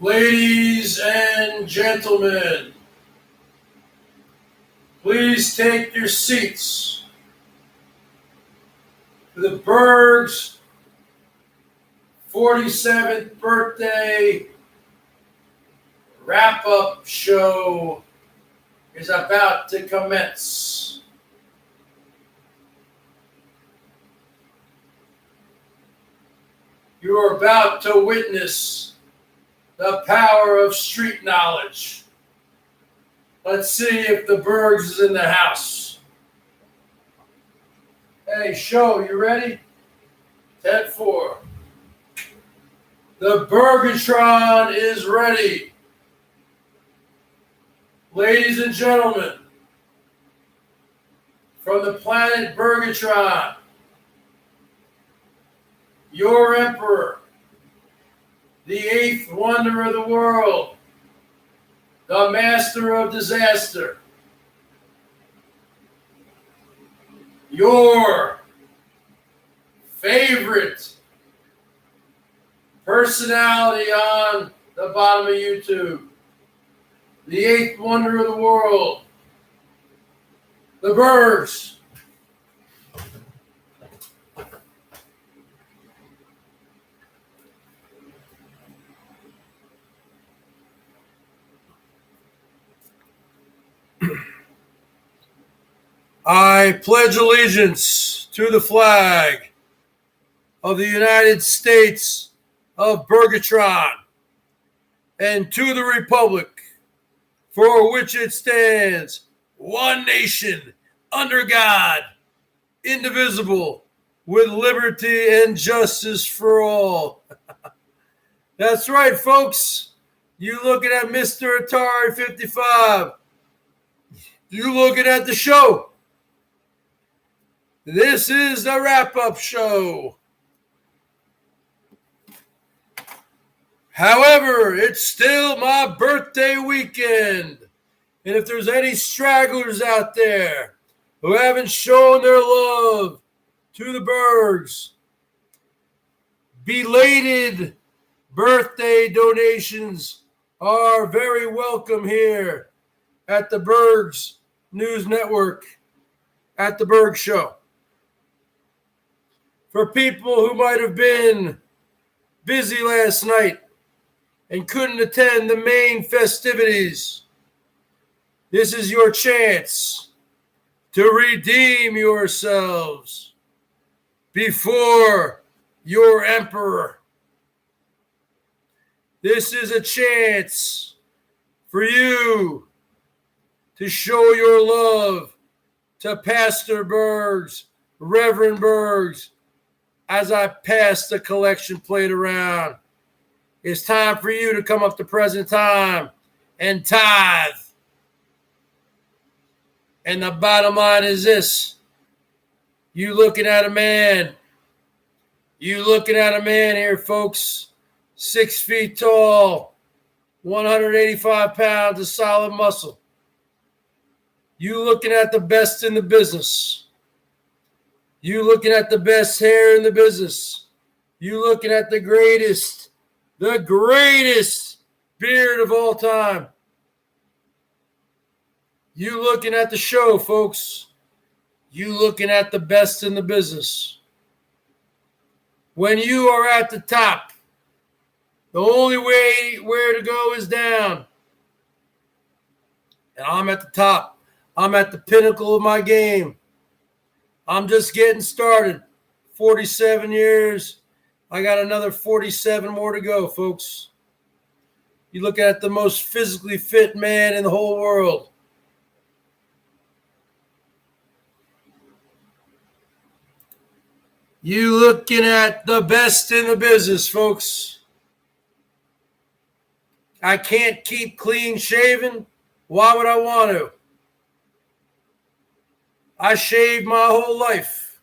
Ladies and gentlemen, please take your seats for the BERGS 47th birthday wrap-up show is about to commence. You are about to witness the power of street knowledge. Let's see if the BERGS is in the house. Hey, show, you ready? 10-4. The Bergatron is ready. Ladies and gentlemen, from the planet Bergatron, your emperor, the eighth wonder of the world, the master of disaster, your favorite personality on the bottom of YouTube, the eighth wonder of the world, the BERGS. I pledge allegiance to the flag of the United States of Bergatron and to the republic for which it stands, one nation, under God, indivisible, with liberty and justice for all. That's right, folks. You looking at Mr. Atari 55. You looking at the show. This is the wrap-up show. However, it's still my birthday weekend. And if there's any stragglers out there who haven't shown their love to the BERGS, belated birthday donations are very welcome here at the BERGS News Network at the BERGS Show. For people who might have been busy last night and couldn't attend the main festivities, this is your chance to redeem yourselves before your emperor. This is a chance for you to show your love to Pastor BERGS, Reverend BERGS, as I pass the collection plate around. It's time for you to come up to present time and tithe. And the bottom line is this. You looking at a man here, folks, 6 feet tall, 185 pounds of solid muscle. You looking at the best in the business. You looking at the best hair in the business. You looking at the greatest beard of all time. You looking at the show, folks. You looking at the best in the business. When you are at the top, the only way where to go is down. And I'm at the top. I'm at the pinnacle of my game. I'm just getting started. 47 years. I got another 47 more to go, folks. You look at the most physically fit man in the whole world. You looking at the best in the business, folks. I can't keep clean shaven. Why would I want to? I shaved my whole life.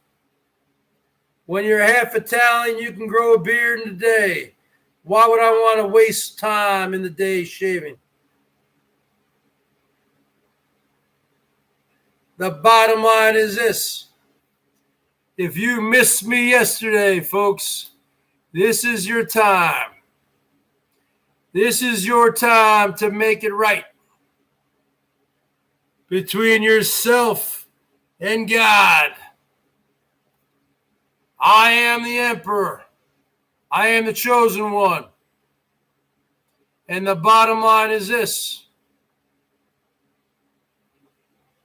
When you're half Italian, you can grow a beard in a day. Why would I want to waste time in the day shaving? The bottom line is this. If you missed me yesterday, folks, this is your time. This is your time to make it right between yourself and God. I am the emperor. I am the chosen one. And the bottom line is this.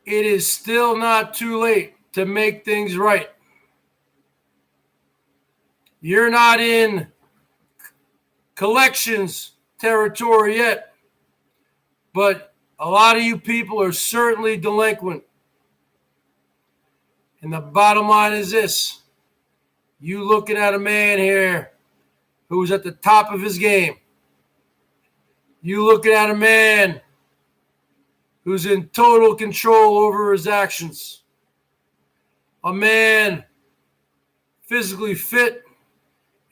It is still not too late to make things right. You're not in collections territory yet, but a lot of you people are certainly delinquent. And the bottom line is this. You looking at a man here who's at the top of his game. You looking at a man who's in total control over his actions. A man physically fit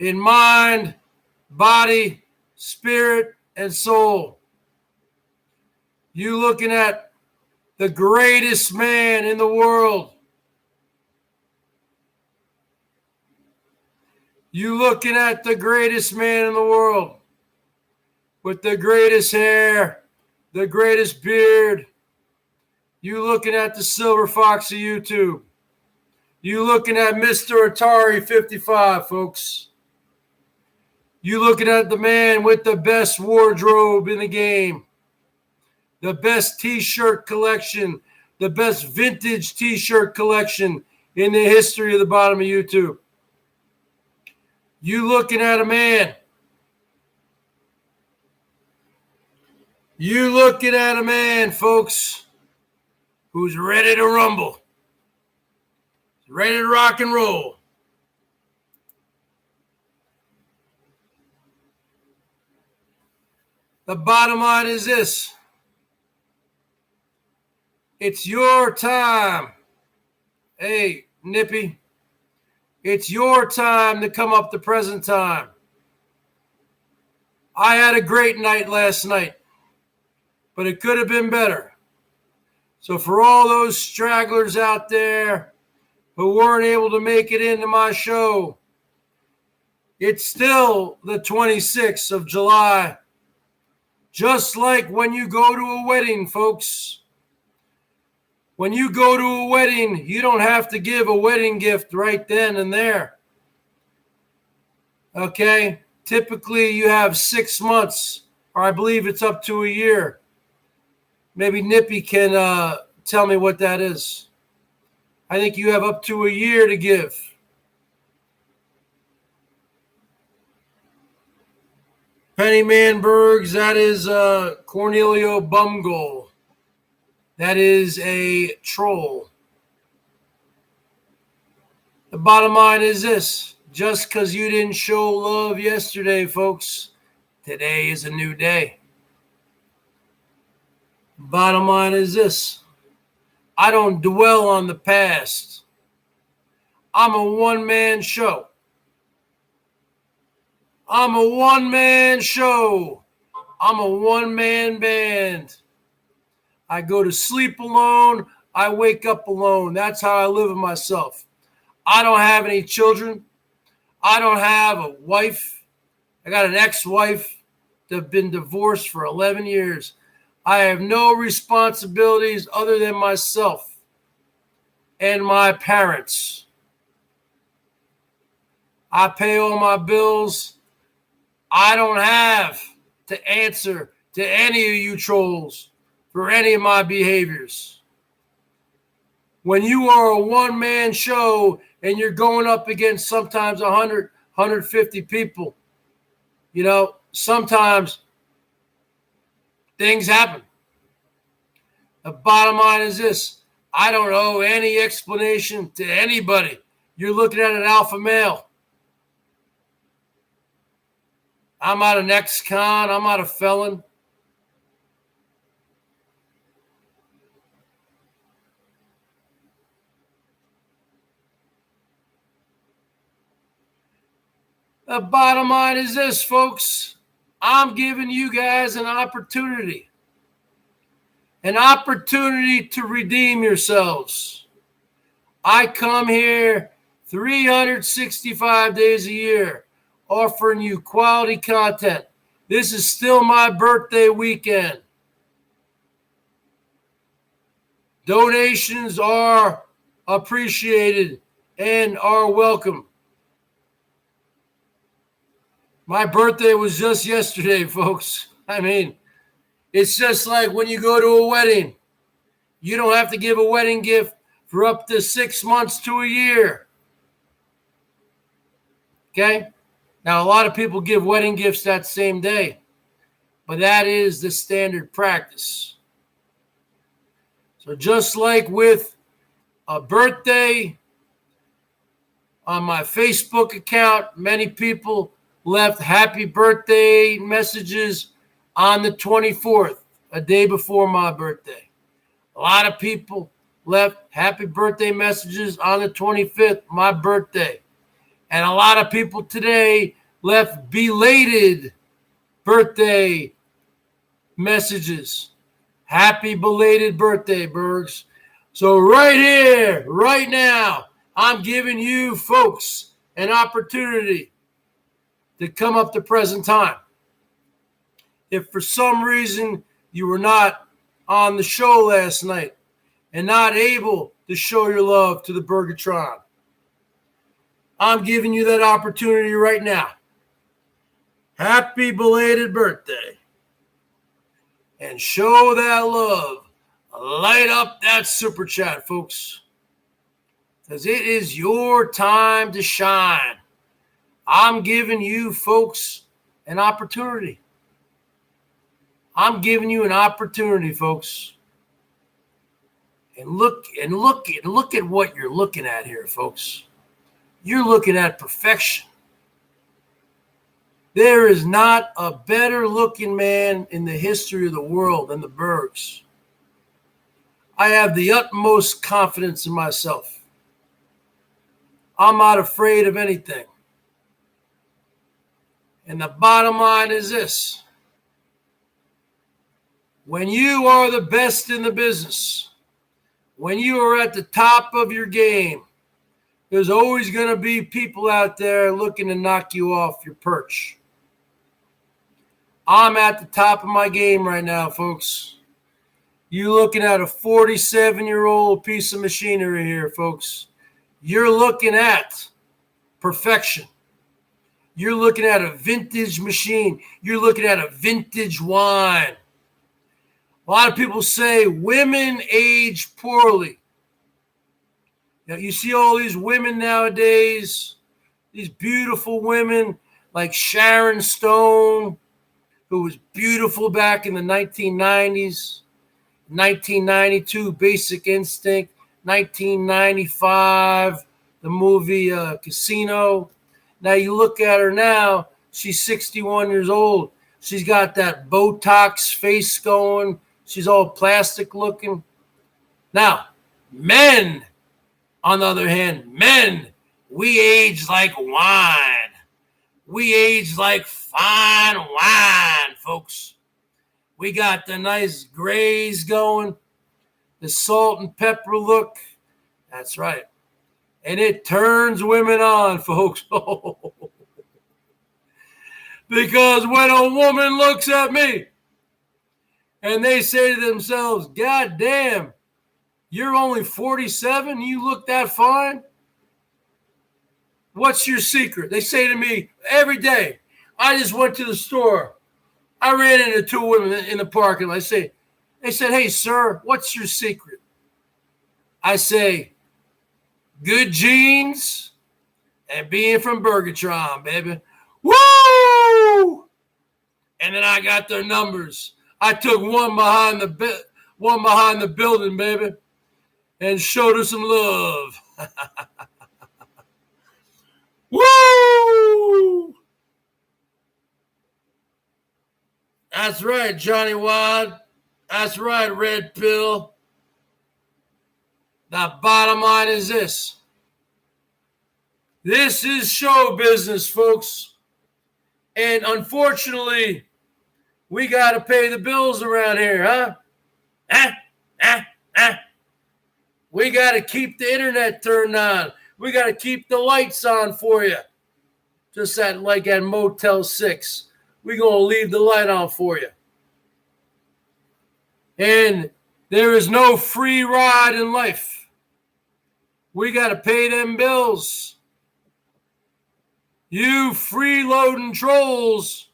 in mind, body, spirit, and soul. You looking at the greatest man in the world. You looking at the greatest man in the world with the greatest hair, the greatest beard. You looking at the silver fox of YouTube. You looking at Mr. Atari 55, folks. You looking at the man with the best wardrobe in the game, the best t-shirt collection, the best vintage t-shirt collection in the history of the bottom of YouTube. You looking at a man. You looking at a man, folks, who's ready to rumble, ready to rock and roll. The bottom line is this. It's your time. Hey, Nippy, it's your time to come up to present time. I had a great night last night, but it could have been better. So for all those stragglers out there who weren't able to make it into my show, it's still the 26th of July. Just like when you go to a wedding, folks. When you go to a wedding, you don't have to give a wedding gift right then and there. Okay? Typically, you have 6 months, or I believe it's up to a year. Maybe Nippy can tell me what that is. I think you have up to a year to give. Pennyman Bergs, that is Cornelio Bumgoal. That is a troll. The bottom line is this. Just because you didn't show love yesterday, folks, today is a new day. Bottom line is this. I don't dwell on the past. I'm a one-man show. I'm a one-man show. I'm a one-man band. I go to sleep alone. I wake up alone. That's how I live with myself. I don't have any children. I don't have a wife. I got an ex-wife that's been divorced for 11 years. I have no responsibilities other than myself and my parents. I pay all my bills. I don't have to answer to any of you trolls for any of my behaviors. When you are a one-man show and you're going up against sometimes 100, 150 people, you know, sometimes things happen. The bottom line is this. I don't owe any explanation to anybody. You're looking at an alpha male. I'm not an ex-con. I'm not a felon. The bottom line is this, folks. I'm giving you guys an opportunity to redeem yourselves. I come here 365 days a year offering you quality content. This is still my birthday weekend. Donations are appreciated and are welcome. My birthday was just yesterday, folks. I mean, it's just like when you go to a wedding. You don't have to give a wedding gift for up to 6 months to a year. Okay? Now, a lot of people give wedding gifts that same day, but that is the standard practice. So just like with a birthday, on my Facebook account, many people left happy birthday messages on the 24th, a day before my birthday. A lot of people left happy birthday messages on the 25th, my birthday. And a lot of people today left belated birthday messages. Happy belated birthday, Bergs. So right here, right now, I'm giving you folks an opportunity to come up to present time. If for some reason you were not on the show last night and not able to show your love to the Bergatron, I'm giving you that opportunity right now. Happy belated birthday. And show that love. Light up that super chat, folks. Because it is your time to shine. I'm giving you folks an opportunity. I'm giving you an opportunity, folks. And look at what you're looking at here, folks. You're looking at perfection. There is not a better looking man in the history of the world than the Bergs. I have the utmost confidence in myself. I'm not afraid of anything. And the bottom line is this. When you are the best in the business, when you are at the top of your game, there's always going to be people out there looking to knock you off your perch. I'm at the top of my game right now, folks. You're looking at a 47-year-old piece of machinery here, folks. You're looking at perfection. You're looking at a vintage machine. You're looking at a vintage wine. A lot of people say women age poorly. Now, you see all these women nowadays, these beautiful women like Sharon Stone, who was beautiful back in the 1990s, 1992, Basic Instinct, 1995, the movie Casino. Now you look at her now, she's 61 years old. She's got that Botox face going. She's all plastic looking. Now, men, on the other hand, we age like wine. We age like fine wine, folks. We got the nice grays going, the salt and pepper look. That's right. And it turns women on, folks. Because when a woman looks at me and they say to themselves, God damn, you're only 47, you look that fine? What's your secret? They say to me every day, I just went to the store. I ran into two women in the parking lot. They said, hey, sir, what's your secret? I say, good genes and being from Bergatron, baby. Woo! And then I got their numbers. I took one behind the building, baby, and showed her some love. Woo! That's right, Johnny Wad. That's right, Red Pill. The bottom line is this. This is show business, folks. And unfortunately, we got to pay the bills around here, huh? We got to keep the internet turned on. We got to keep the lights on for you. Just like at Motel 6. we're going to leave the light on for you. And there is no free ride in life. We got to pay them bills. You freeloading trolls,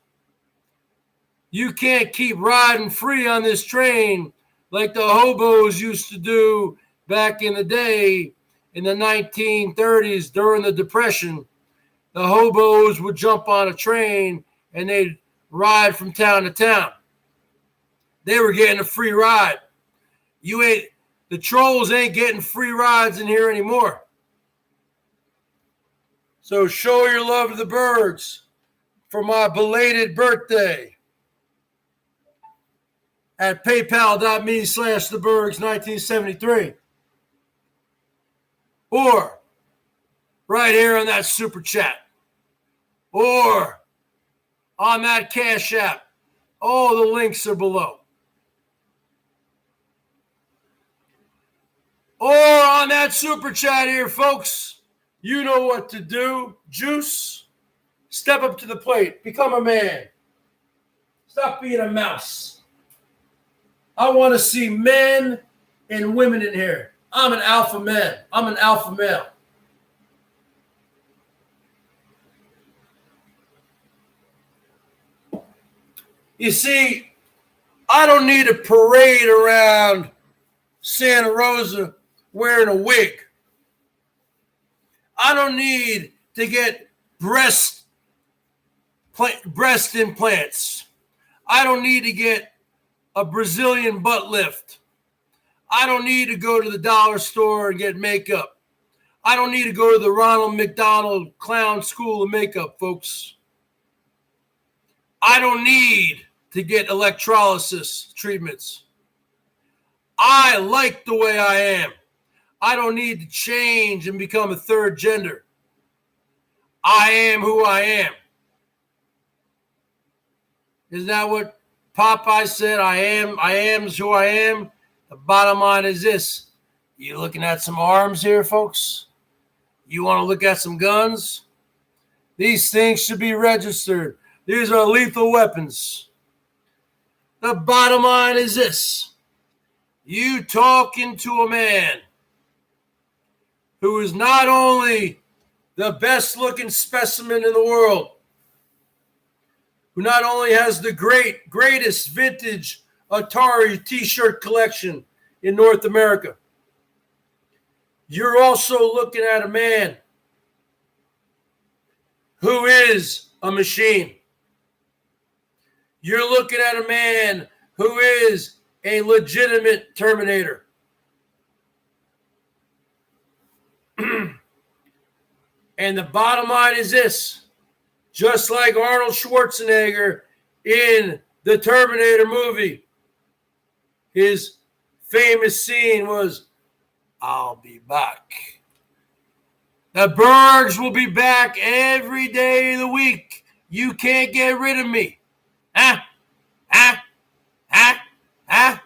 you can't keep riding free on this train like the hobos used to do back in the day in the 1930s during the Depression. The hobos would jump on a train and they'd ride from town to town. They were getting a free ride. The trolls ain't getting free rides in here anymore. So show your love to the Bergs for my belated birthday at paypal.me/thebergs1973. Or right here on that super chat. Or on that Cash App. All the links are below. Or on that super chat here, folks. You know what to do. Juice, step up to the plate. Become a man. Stop being a mouse. I want to see men and women in here. I'm an alpha man. I'm an alpha male. You see, I don't need to parade around Santa Rosa wearing a wig. I don't need to get breast implants. I don't need to get a Brazilian butt lift. I don't need to go to the dollar store and get makeup. I don't need to go to the Ronald McDonald Clown School of Makeup, folks. I don't need to get electrolysis treatments. I like the way I am. I don't need to change and become a third gender. I am who I am. Isn't that what Popeye said? I am who I am. The bottom line is this. You looking at some arms here, folks? You want to look at some guns? These things should be registered. These are lethal weapons. The bottom line is this. You talking to a man who is not only the best looking specimen in the world, who not only has the greatest vintage Atari t-shirt collection in North America, you're also looking at a man who is a machine. You're looking at a man who is a legitimate Terminator. And the bottom line is this. Just like Arnold Schwarzenegger in the Terminator movie, his famous scene was, "I'll be back." The Bergs will be back every day of the week. You can't get rid of me.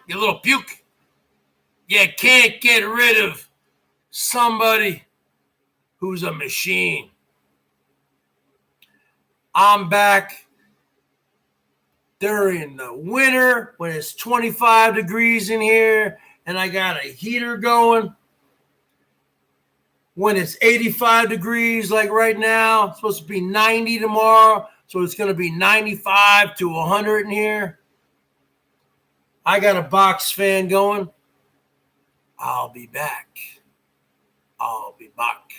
You little puke. You can't get rid of somebody who's a machine. I'm back during the winter when it's 25 degrees in here and I got a heater going. When it's 85 degrees like right now, it's supposed to be 90 tomorrow, so it's going to be 95 to 100 in here. I got a box fan going. I'll be back. I'll be back.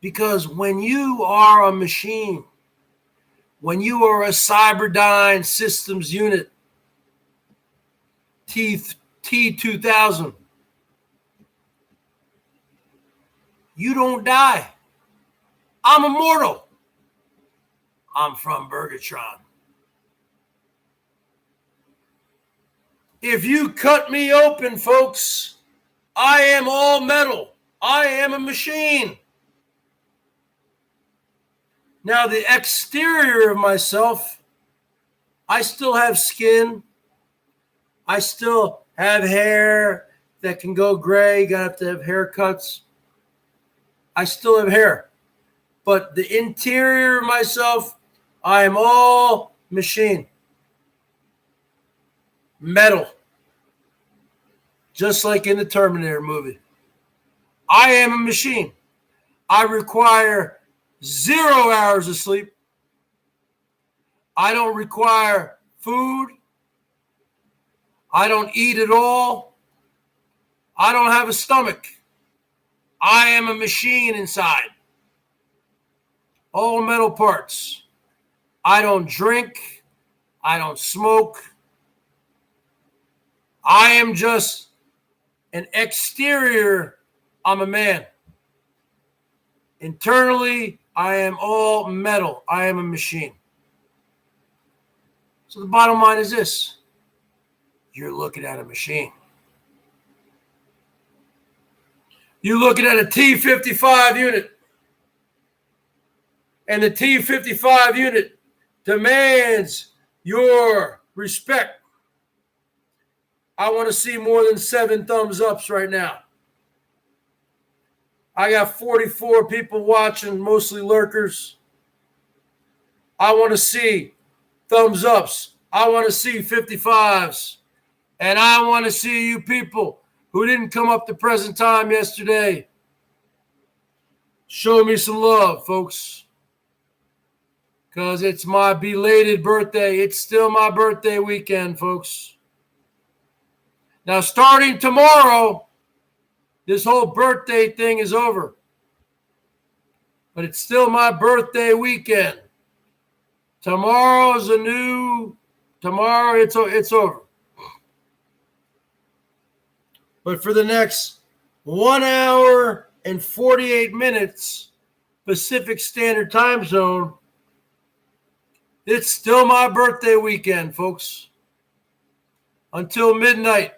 Because when you are a machine, when you are a Cyberdyne Systems unit, T2000, you don't die. I'm immortal. I'm from Bergatron. If you cut me open, folks, I am all metal. I am a machine. Now, the exterior of myself, I still have skin. I still have hair that can go gray. You gotta have to have haircuts. I still have hair. But the interior of myself, I am all machine. Metal. Just like in the Terminator movie. I am a machine. I require 0 hours of sleep. I don't require food. I don't eat at all. I don't have a stomach. I am a machine inside. All metal parts. I don't drink. I don't smoke. I am just an exterior. I'm a man. Internally, I am all metal. I am a machine. So the bottom line is this. You're looking at a machine. You're looking at a T-55 unit. And the T-55 unit demands your respect. I want to see more than 7 thumbs ups right now. I got 44 people watching, mostly lurkers. I want to see thumbs ups. I want to see 55s. And I want to see you people who didn't come up to present time yesterday. Show me some love, folks. Because it's my belated birthday. It's still my birthday weekend, folks. Now, starting tomorrow, this whole birthday thing is over. But it's still my birthday weekend. Tomorrow, it's over. But for the next 1 hour and 48 minutes, Pacific Standard Time Zone, it's still my birthday weekend, folks. Until midnight,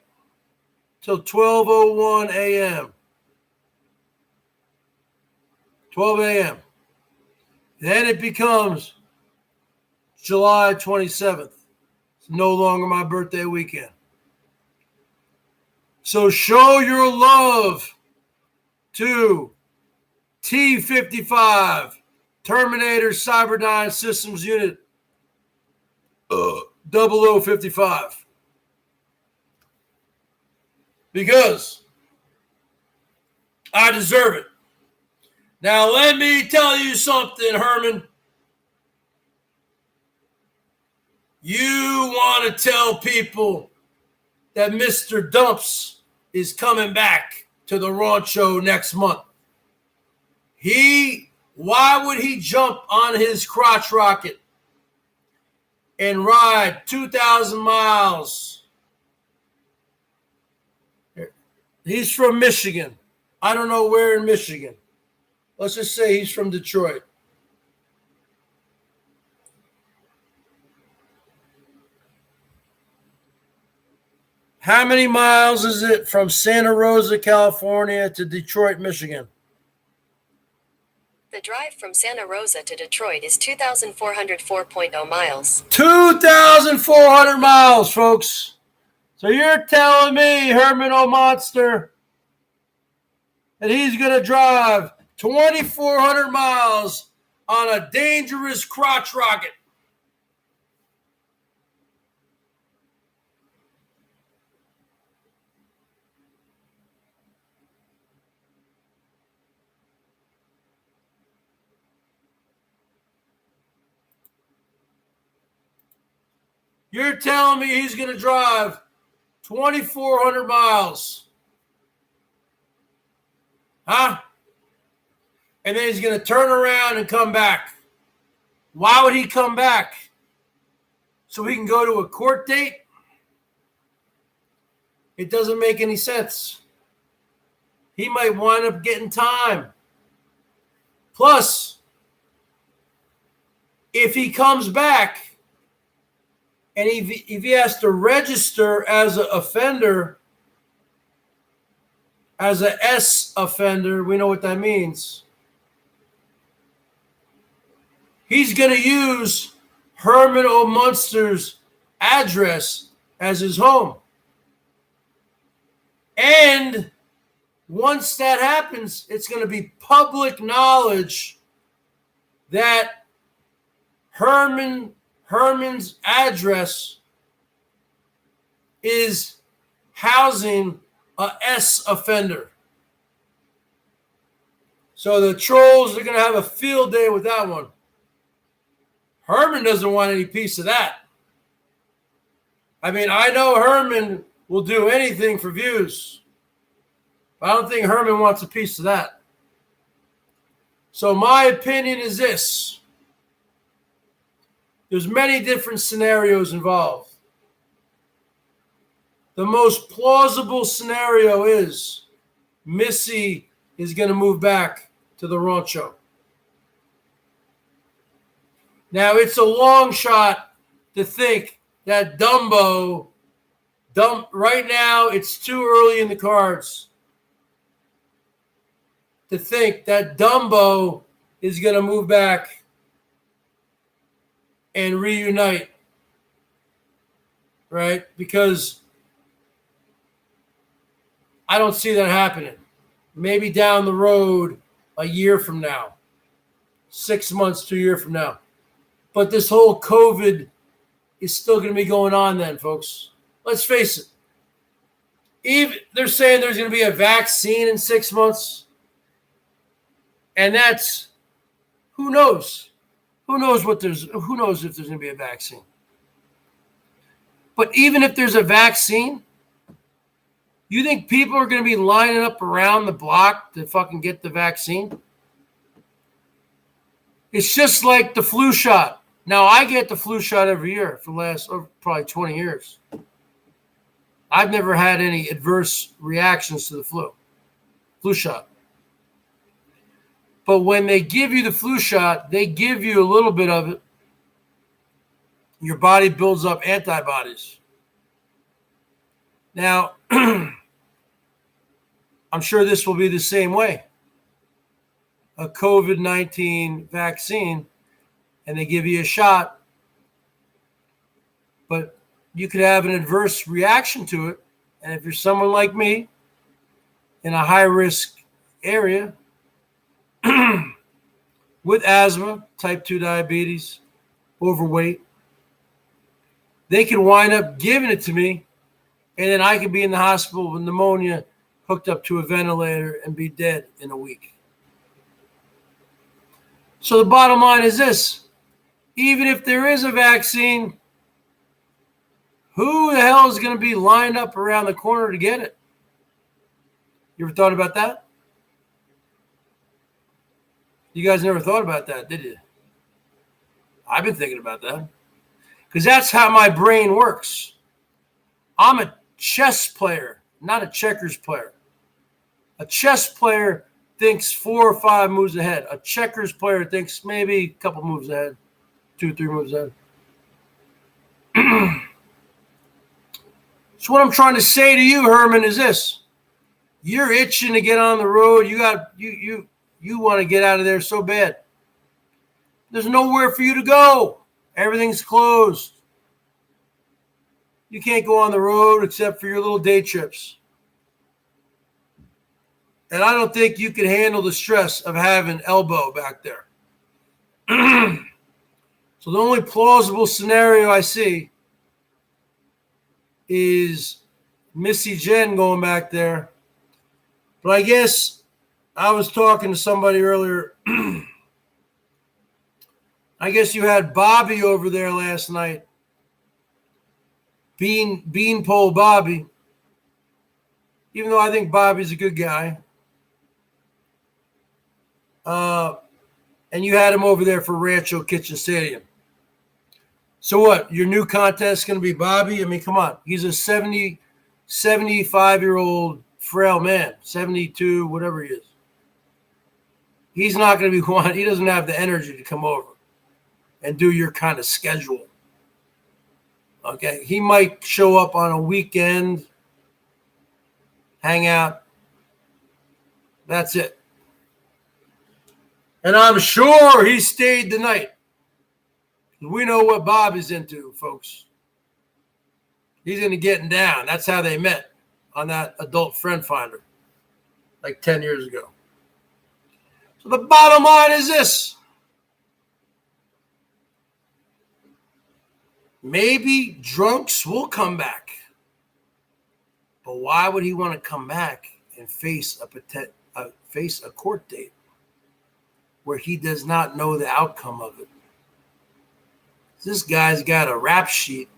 till 12:01 a.m. 12 a.m. Then it becomes July 27th. It's no longer my birthday weekend. So show your love to T-55 Terminator Cyberdyne Systems Unit 0055. Because I deserve it. Now, let me tell you something, Herman. You want to tell people that Mr. Dumps is coming back to the Rancho next month. Why would he jump on his crotch rocket and ride 2,000 miles? He's from Michigan. I don't know where in Michigan. Let's just say he's from Detroit. How many miles is it from Santa Rosa, California to Detroit, Michigan? The drive from Santa Rosa to Detroit is 2,404.0 miles. 2,400 miles, folks. So you're telling me, Herman O'Monster, that he's going to drive 2,400 miles on a dangerous crotch rocket? You're telling me he's going to drive 2,400 miles? Huh? And then he's going to turn around and come back. Why would he come back? So he can go to a court date? It doesn't make any sense. He might wind up getting time. Plus, if he comes back, and if he has to register as an offender, as an S offender, we know what that means. He's going to use Herman O'Monster's address as his home. And once that happens, it's going to be public knowledge that Herman's address is housing a S offender. So the trolls are going to have a field day with that one. Herman doesn't want any piece of that. I mean, I know Herman will do anything for views. But I don't think Herman wants a piece of that. So my opinion is this. There's many different scenarios involved. The most plausible scenario is Missy is going to move back to the rancho. Now, it's a long shot to think that right now, it's too early in the cards to think that Dumbo is going to move back and reunite, right? Because I don't see that happening. Maybe down the road, a year from now, 6 months to a year from now. But this whole COVID is still going to be going on then, folks. Let's face it. Even they're saying there's going to be a vaccine in 6 months. And that's, who knows? Who knows if there's going to be a vaccine? But even if there's a vaccine, you think people are going to be lining up around the block to fucking get the vaccine? It's just like the flu shot. Now, I get the flu shot every year for the last probably 20 years. I've never had any adverse reactions to the flu shot. But when they give you the flu shot, they give you a little bit of it. Your body builds up antibodies. Now, I'm sure this will be the same way. A COVID-19 vaccine, and they give you a shot, but you could have an adverse reaction to it. And if you're someone like me in a high-risk area with asthma, type 2 diabetes, overweight, they can wind up giving it to me, and then I could be in the hospital with pneumonia, hooked up to a ventilator, and be dead in a week. So the bottom line is this. Even if there is a vaccine, who the hell is going to be lined up around the corner to get it? You ever thought about that? You guys never thought about that, did you? I've been thinking about that. Because that's how my brain works. I'm a chess player, not a checkers player. A chess player thinks 4 or 5 moves ahead. A checkers player thinks maybe a couple moves ahead, 2 or 3 moves ahead. So what I'm trying to say to you, Herman, is this. You're itching to get on the road. You want to get out of there so bad. There's nowhere for you to go. Everything's closed. You can't go on the road except for your little day trips. And I don't think you can handle the stress of having elbow back there. So the only plausible scenario I see is Missy Jen going back there. But I guess I was talking to somebody earlier. I guess you had Bobby over there last night. Beanpole Bobby. Even though I think Bobby's a good guy. And you had him over there for Rancho Kitchen Stadium. So what? Your new contest is going to be Bobby? I mean, come on. He's a 75-year-old frail man. 72, whatever he is. He's not going to be one. He doesn't have the energy to come over and do your kind of schedule. Okay? He might show up on a weekend, hang out. That's it. And I'm sure he stayed the night. We know what Bob is into, folks. He's into getting down. That's how they met on that adult friend finder like 10 years ago. So the bottom line is this. maybe drunks will come back. But why would he want to come back and face a court date where he does not know the outcome of it? This guy's got a rap sheet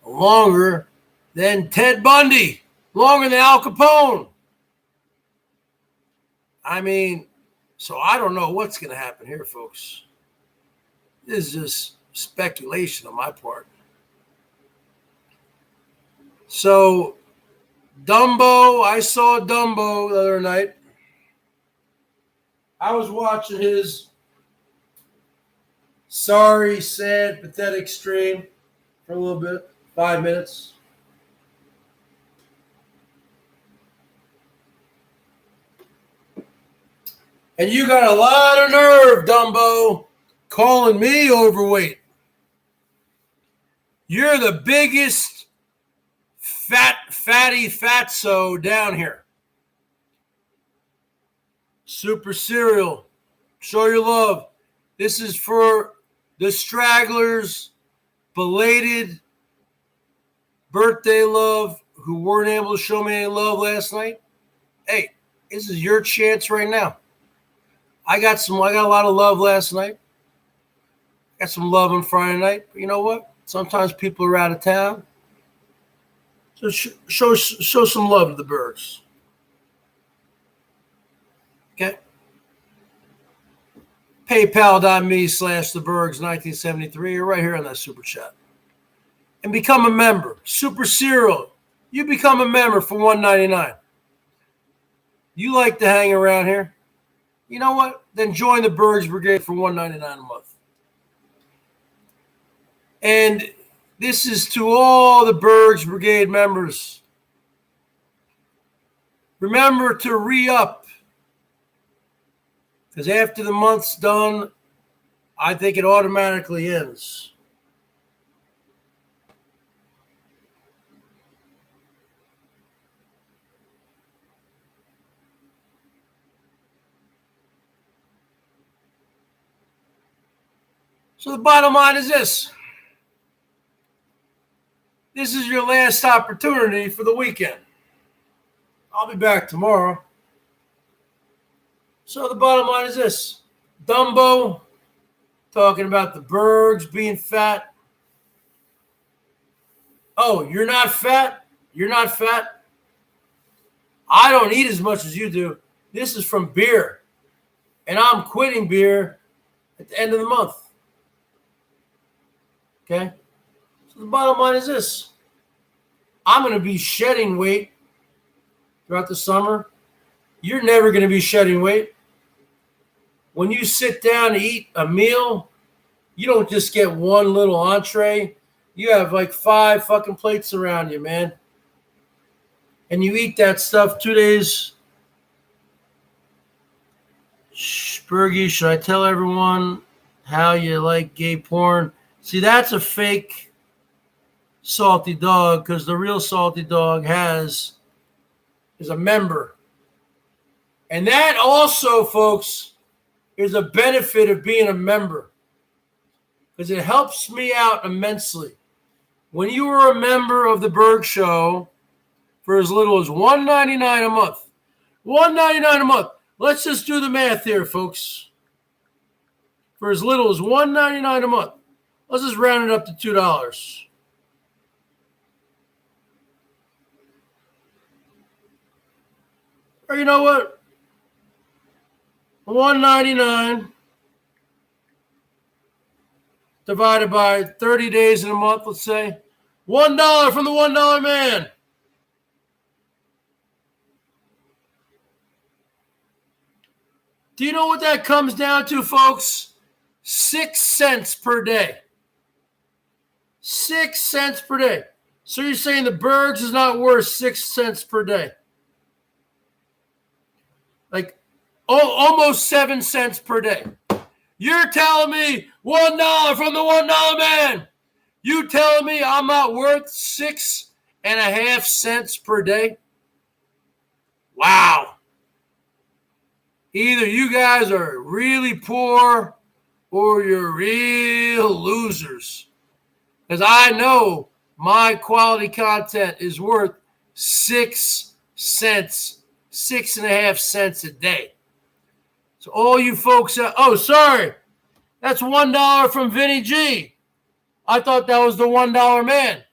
longer than Ted Bundy, longer than Al Capone. I mean, so I don't know what's going to happen here, folks. This is just speculation on my part. So, Dumbo, I saw Dumbo the other night. I was watching his sorry, sad, pathetic stream for a little bit, 5 minutes. And you got a lot of nerve, Dumbo, calling me overweight. You're the biggest fatty fatso down here. Super cereal. Show your love. This is for the stragglers, belated birthday love who weren't able to show me any love last night. Hey, this is your chance right now. I got a lot of love last night. Got some love on Friday night. But you know what? Sometimes people are out of town. So show some love to the Bergs. Okay? PayPal.me/thebergs1973 or right here on that super chat. And become a member. Super Cereal. You become a member for $1.99. You like to hang around here? You know what? Then join the BERGS Brigade for $1.99 a month. And this is to all the BERGS Brigade members. Remember to re-up. Because after the month's done, I think it automatically ends. So the bottom line is this. This is your last opportunity for the weekend. I'll be back tomorrow. So the bottom line is this. Dumbo talking about the Bergs being fat. Oh, you're not fat? You're not fat? I don't eat as much as you do. This is from beer. And I'm quitting beer at the end of the month. Okay? So the bottom line is this. I'm going to be shedding weight throughout the summer. You're never going to be shedding weight. When you sit down to eat a meal, you don't just get one little entree. You have like 5 fucking plates around you, man. And you eat that stuff 2 days. Bergie, should I tell everyone how you like gay porn? See, that's a fake salty dog because the real salty dog is a member. And that also, folks, is a benefit of being a member because it helps me out immensely. When you are a member of the BERGS Show for as little as $1.99 a month, $1.99 a month. Let's just do the math here, folks. For as little as $1.99 a month. Let's just round it up to $2. Or you know what? $1.99 divided by 30 days in a month, let's say. $1 from the $1 man. Do you know what that comes down to, folks? 6 cents per day. 6 cents per day. So you're saying the BERGS is not worth 6 cents per day? Like almost 7 cents per day. You're telling me $1 from the $1 man. You telling me I'm not worth 6.5 cents per day? Wow. Either you guys are really poor or you're real losers. Because I know my quality content is worth 6 cents, 6.5 cents a day. So all you folks, oh, sorry, that's $1 from Vinny G. I thought that was the $1 man.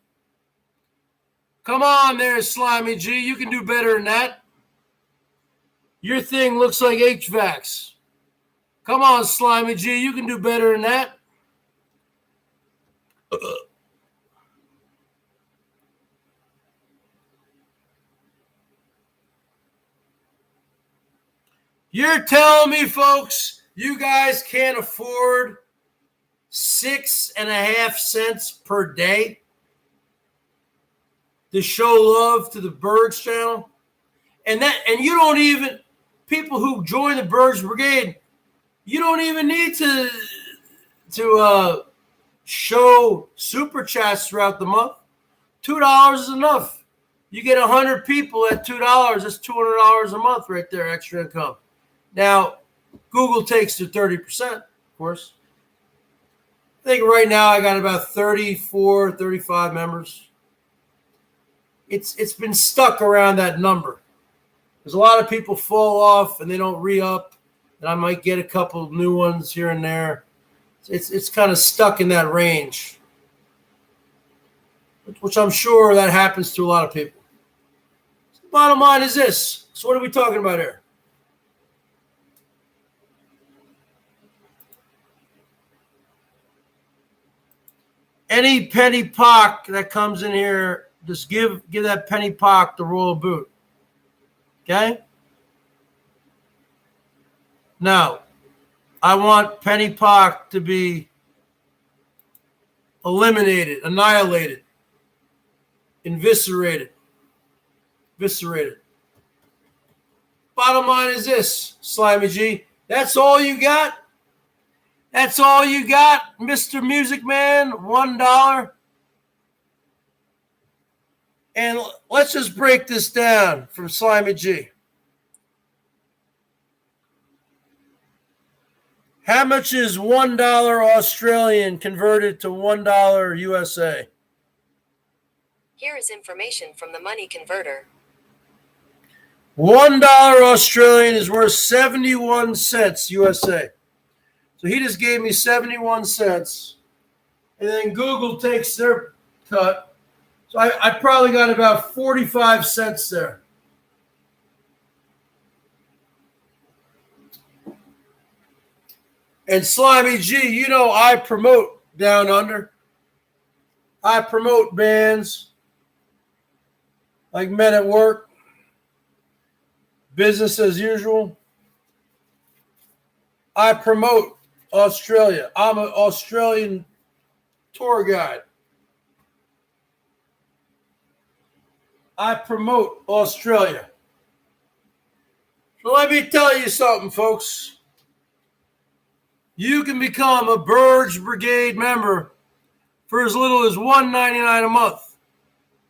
Come on there, Slimy G. You can do better than that. Your thing looks like HVACs. Come on, Slimy G. You can do better than that. You're telling me, folks, you guys can't afford 6.5 cents per day to show love to the BERGS channel? And you don't even, people who join the BERGS Brigade, you don't even need to show super chats throughout the month. $2 is enough. You get 100 people at $2. That's $200 a month right there, extra income. Now, Google takes the 30%, of course. I think right now I got about 34, 35 members. It's been stuck around that number. There's a lot of people fall off and they don't re-up, and I might get a couple of new ones here and there. It's kind of stuck in that range, which I'm sure that happens to a lot of people. The bottom line is this. So what are we talking about here? Any penny pock that comes in here, just give that penny pock the royal boot. Okay? Now, I want penny pock to be eliminated, annihilated, eviscerated. Bottom line is this, Slimy G. That's all you got? That's all you got, Mr. Music Man? $1? And let's just break this down from Slimy G. How much is $1 Australian converted to $1 USA? Here is information from the money converter. $1 Australian is worth 71 cents USA. So he just gave me 71 cents. And then Google takes their cut. So I probably got about 45 cents there. And Slimy G, you know I promote Down Under. I promote bands like Men at Work, Business as Usual. I promote Australia. I'm an Australian tour guide. I promote Australia. So let me tell you something, folks. You can become a BERGS Brigade member for as little as $1.99 a month,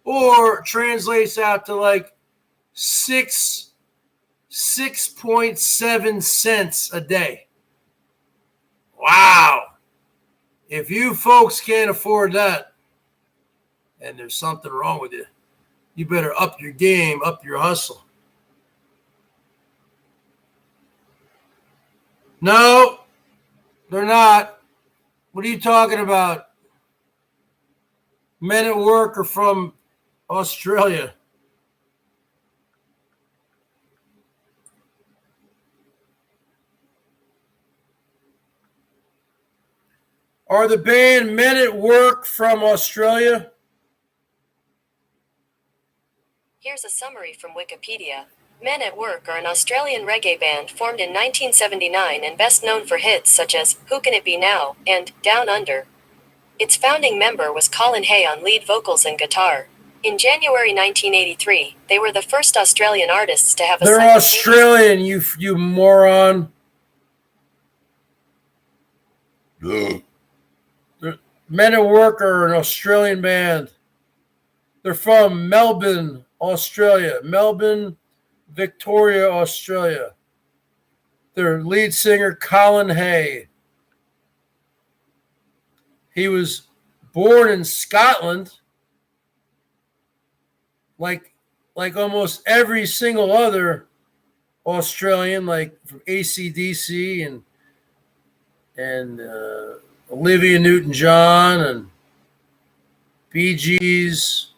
or translates out to like 6.7 cents a day. Wow. If you folks can't afford that, and there's something wrong with you, you better up your game, up your hustle. No, they're not. What are you talking about? Men at Work are from Australia. Are the band Men at Work from Australia? Here's a summary from Wikipedia. Men at Work are an Australian reggae band formed in 1979 and best known for hits such as Who Can It Be Now and Down Under. Its founding member was Colin Hay on lead vocals and guitar. In January 1983, they were the first Australian artists to have a They're Australian, you moron. Men at Work are an Australian band. They're from Melbourne, Australia. Melbourne, Victoria, Australia. Their lead singer, Colin Hay. He was born in Scotland, like almost every single other Australian, like from AC/DC and Olivia Newton-John and Bee Gees,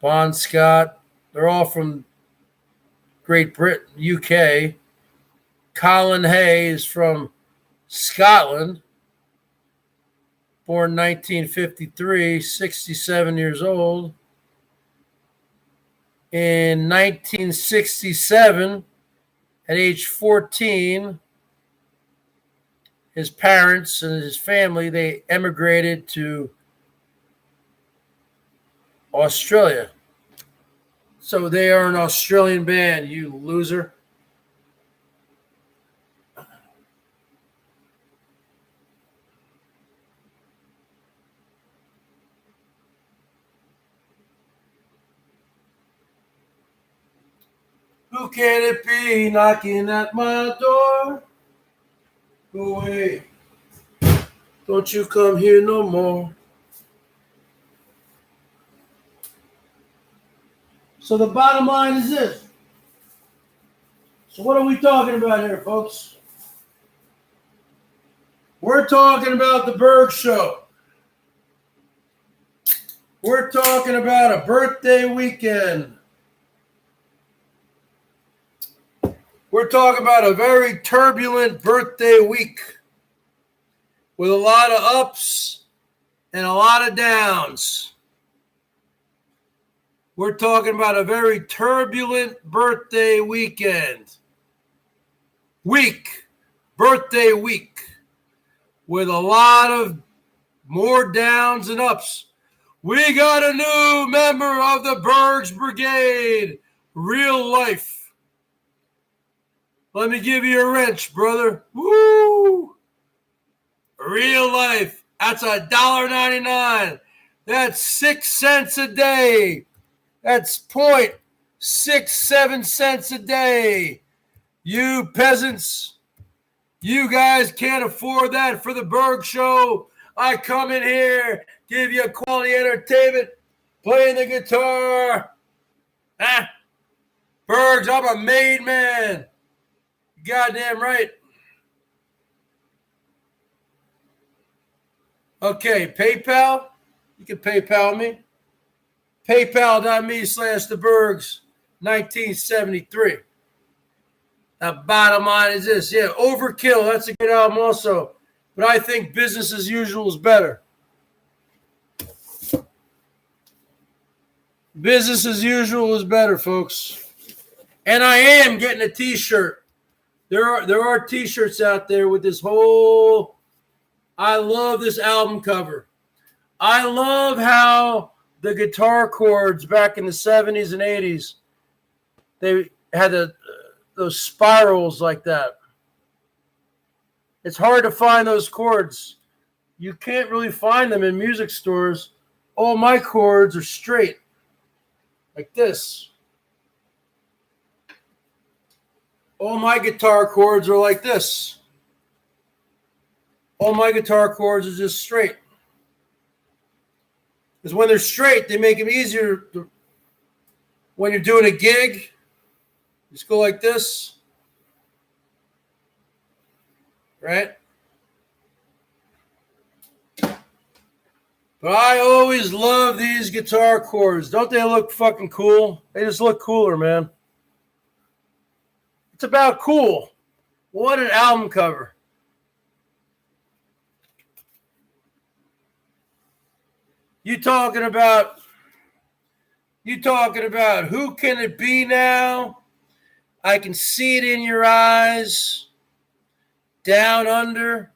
Bon Scott. They're all from Great Britain, UK. Colin Hay is from Scotland, born 1953, 67 years old. In 1967, at age 14, his parents and his family, they emigrated to Australia. So they are an Australian band, you loser. Who can it be knocking at my door? Go away. Don't you come here no more. So the bottom line is this. So what are we talking about here, folks? We're talking about the BERGS Show. We're talking about a birthday weekend. We're talking about a very turbulent birthday week with a lot of ups and a lot of downs. We're talking about a very turbulent birthday weekend. Birthday week, with a lot of more downs and ups. We got a new member of the BERGS Brigade, real life. Let me give you a wrench, brother. Woo! Real life. That's $1.99. That's 6 cents a day. That's 0.67 cents a day. You peasants, you guys can't afford that for the BERGS Show. I come in here, give you quality entertainment, playing the guitar. BERGS, I'm a made man. Goddamn right. Okay, PayPal. You can PayPal me. PayPal.me/theBergs 1973. The bottom line is this. Yeah, Overkill. That's a good album also. But I think Business as Usual is better. Business as Usual is better, folks. And I am getting a t-shirt. There are t-shirts out there with this whole, I love this album cover. I love how the guitar chords back in the 70s and 80s, they had those spirals like that. It's hard to find those chords. You can't really find them in music stores. All my chords are straight, like this. All my guitar chords are like this. All my guitar chords are just straight. Because when they're straight, they make them easier when you're doing a gig. Just go like this. Right? But I always love these guitar chords. Don't they look fucking cool? They just look cooler, man. It's about cool. What an album cover. You talking about who can it be now? I can see it in your eyes. Down under,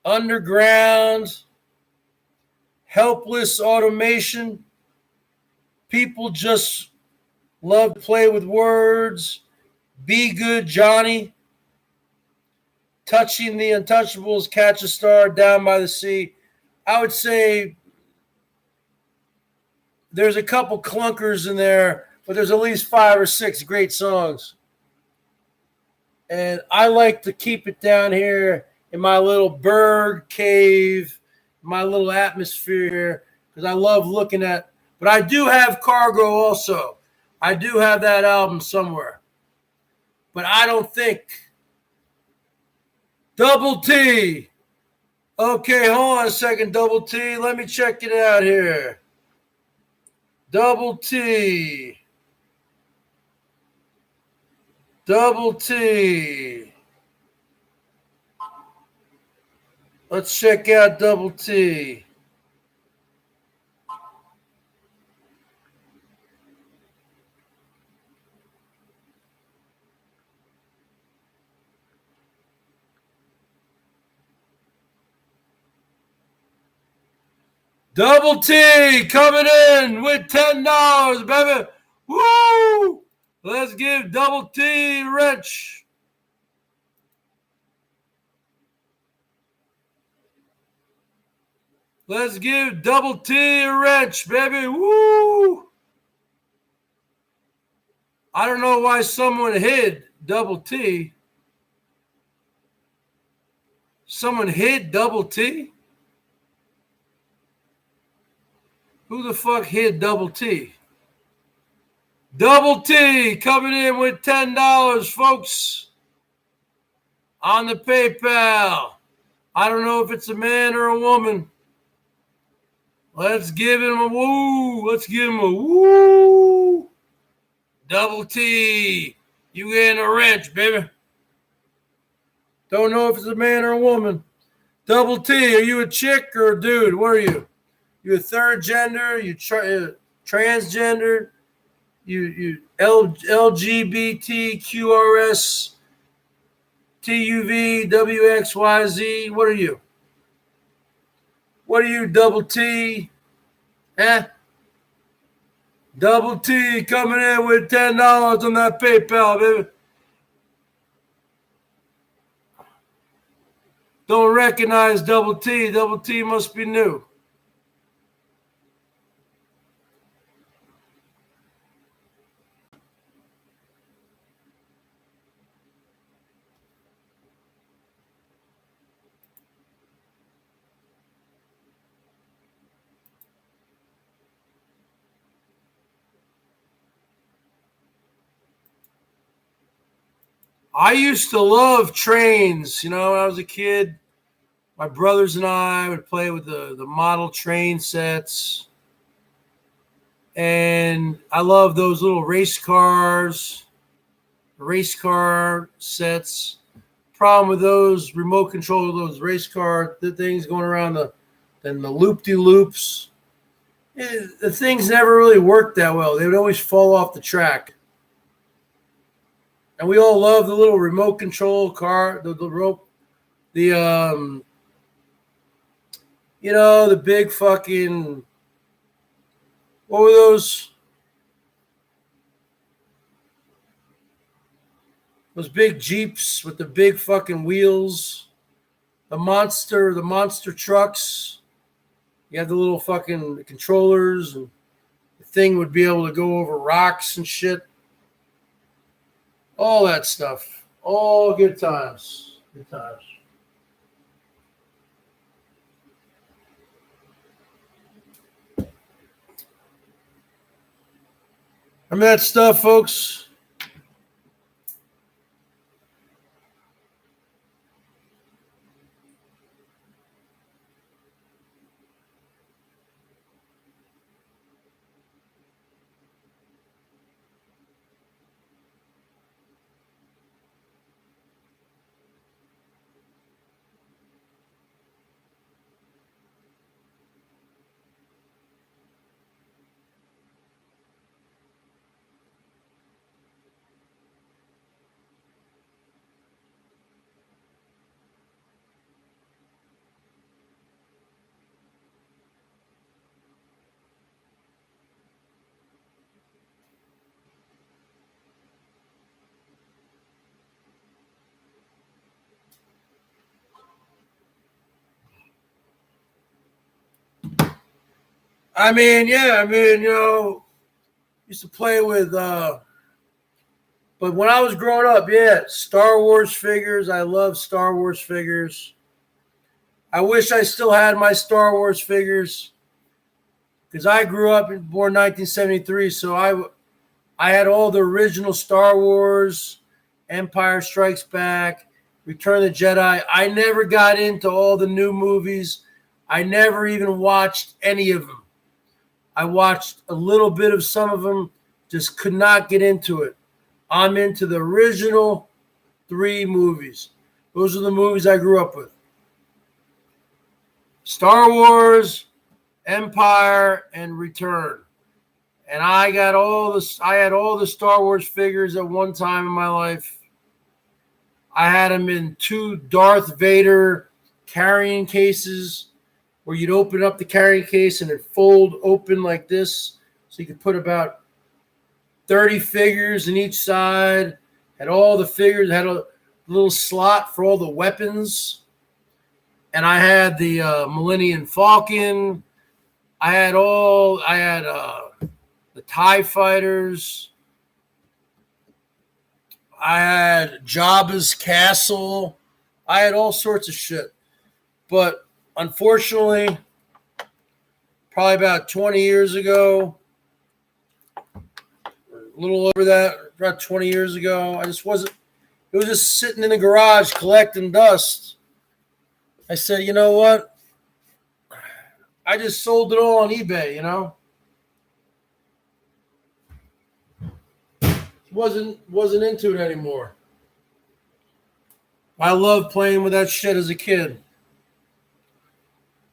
underground, helpless automation. People just love to play with words. Be Good Johnny. Touching the Untouchables, Catch a Star, Down by the Sea. I would say there's a couple clunkers in there, but there's at least 5 or 6 great songs. And I like to keep it down here in my little bird cave my little atmosphere here because I love looking at. But I do have Cargo also. I do have that album somewhere. But I don't think Double T. Okay, hold on a second, Double T. Let me check it out here. Double T. Double T. Let's check out Double T. Double T coming in with $10, baby. Woo! Let's give Double T Rich. Let's give Double T Rich, baby. Woo! I don't know why someone hid Double T. Someone hid Double T? Who the fuck hid Double T? Double T coming in with $10, folks, on the PayPal. I don't know if it's a man or a woman. Let's give him a woo. Let's give him a woo. Double T, you getting a wrench, baby. Don't know if it's a man or a woman. Double T, are you a chick or a dude? What are you? You a third gender? You transgender? You LGBTQRS TUV WXYZ? What are you? What are you, Double T? Eh? Double T coming in with $10 on that PayPal, baby. Don't recognize Double T. Double T must be new. I used to love trains. You know, when I was a kid, my brothers and I would play with the model train sets. And I love those little race car sets. Problem with those remote control, those race car things going around the loop-de-loops. The things never really worked that well. They would always fall off the track. And we all love the little remote control car, the big fucking, what were those? Those big Jeeps with the big fucking wheels, the monster trucks. You had the little fucking controllers, and the thing would be able to go over rocks and shit. All that stuff. All good times. Good times. Remember that stuff, folks? Used to play with, but when I was growing up, yeah, Star Wars figures. I love Star Wars figures. I wish I still had my Star Wars figures because I grew up and born 1973, so I had all the original Star Wars, Empire Strikes Back, Return of the Jedi. I never got into all the new movies. I never even watched any of them. I watched a little bit of some of them, just could not get into it. I'm into the original 3 movies. Those are the movies I grew up with. Star Wars, Empire, and Return. And I had all the Star Wars figures at one time in my life. I had them in 2 Darth Vader carrying cases where you'd open up the carrying case and it'd fold open like this. So you could put about 30 figures in each side. Had all the figures, had a little slot for all the weapons. And I had the Millennium Falcon. I had the TIE Fighters. I had Jabba's castle. I had all sorts of shit. But unfortunately, probably about 20 years ago, a little over that, about 20 years ago, it was just sitting in the garage collecting dust. I said, you know what? I just sold it all on eBay, you know? Wasn't into it anymore. I loved playing with that shit as a kid.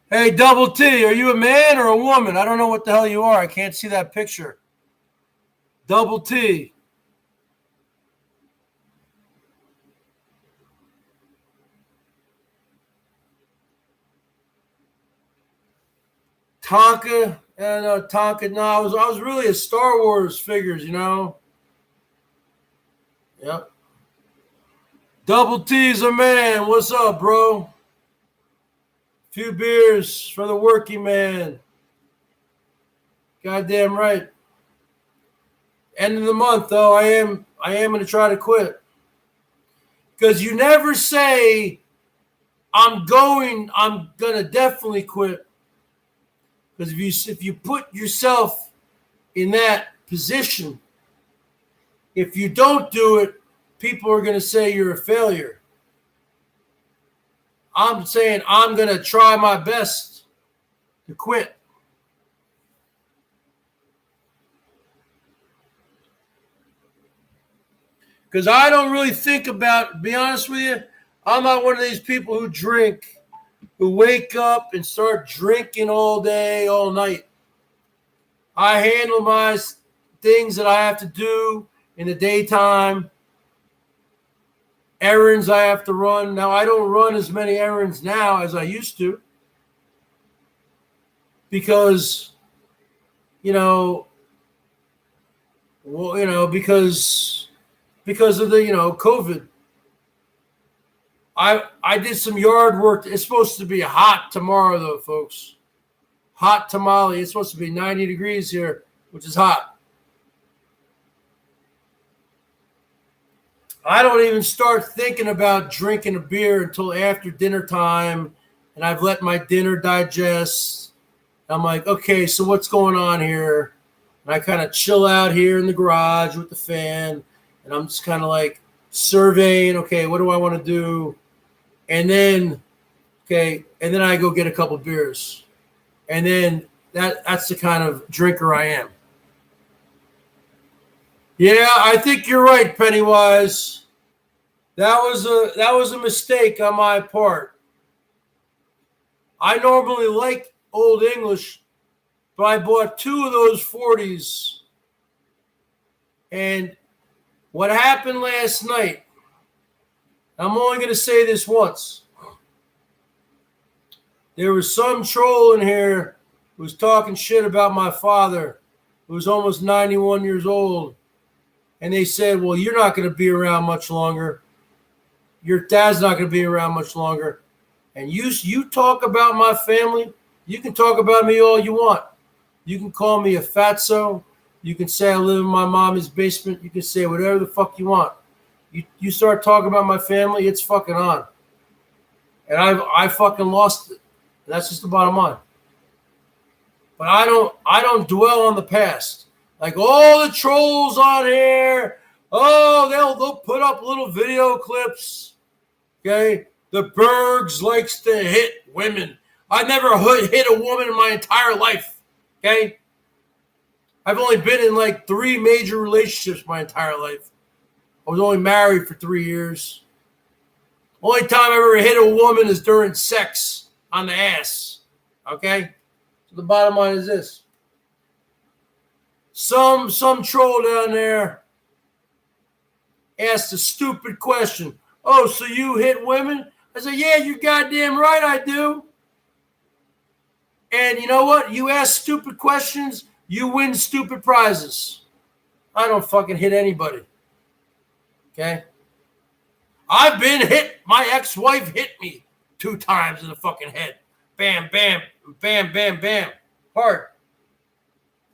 Hey, Double T, are you a man or a woman? I don't know what the hell you are. I can't see that picture. Double T. Tonka, Tonka. No, I was really a Star Wars figures, you know. Yep. Double T's a man. What's up, bro? Few beers for the working man. Goddamn right. End of the month, though, I am going to try to quit. Because you never say, I'm going to definitely quit. Because if you put yourself in that position, if you don't do it, people are going to say you're a failure. I'm saying I'm going to try my best to quit. Because I don't really think about, to be honest with you, I'm not one of these people who drink, who wake up and start drinking all day, all night. I handle my things that I have to do in the daytime, errands I have to run. Now, I don't run as many errands now as I used to because, because of the, COVID. I did some yard work. It's supposed to be hot tomorrow, though, folks. Hot tamale. It's supposed to be 90 degrees here, which is hot. I don't even start thinking about drinking a beer until after dinner time, and I've let my dinner digest. I'm like, okay, so what's going on here? And I kind of chill out here in the garage with the fan, and I'm just kind of like surveying, okay, what do I want to do? And then I go get a couple beers. And then that's the kind of drinker I am. Yeah, I think you're right, Pennywise. That was a mistake on my part. I normally like Old English, but I bought 2 of those 40s. And what happened last night, I'm only going to say this once. There was some troll in here who was talking shit about my father, who was almost 91 years old. And they said, well, you're not going to be around much longer. Your dad's not going to be around much longer. And you talk about my family, you can talk about me all you want. You can call me a fatso. You can say I live in my mommy's basement. You can say whatever the fuck you want. You start talking about my family, it's fucking on. And I fucking lost it. And that's just the bottom line. But I don't dwell on the past. Like all the trolls on here, oh, they'll put up little video clips. Okay? The Bergs likes to hit women. I never hit a woman in my entire life. Okay? I've only been in like 3 major relationships my entire life. I was only married for 3 years. Only time I ever hit a woman is during sex on the ass. Okay? So the bottom line is this. Some troll down there asked a stupid question. Oh, so you hit women? I said, yeah, you're goddamn right I do. And you know what? You ask stupid questions, you win stupid prizes. I don't fucking hit anybody. Okay? I've been hit. My ex-wife hit me 2 times in the fucking head. Bam, bam, bam, bam, bam. Hard.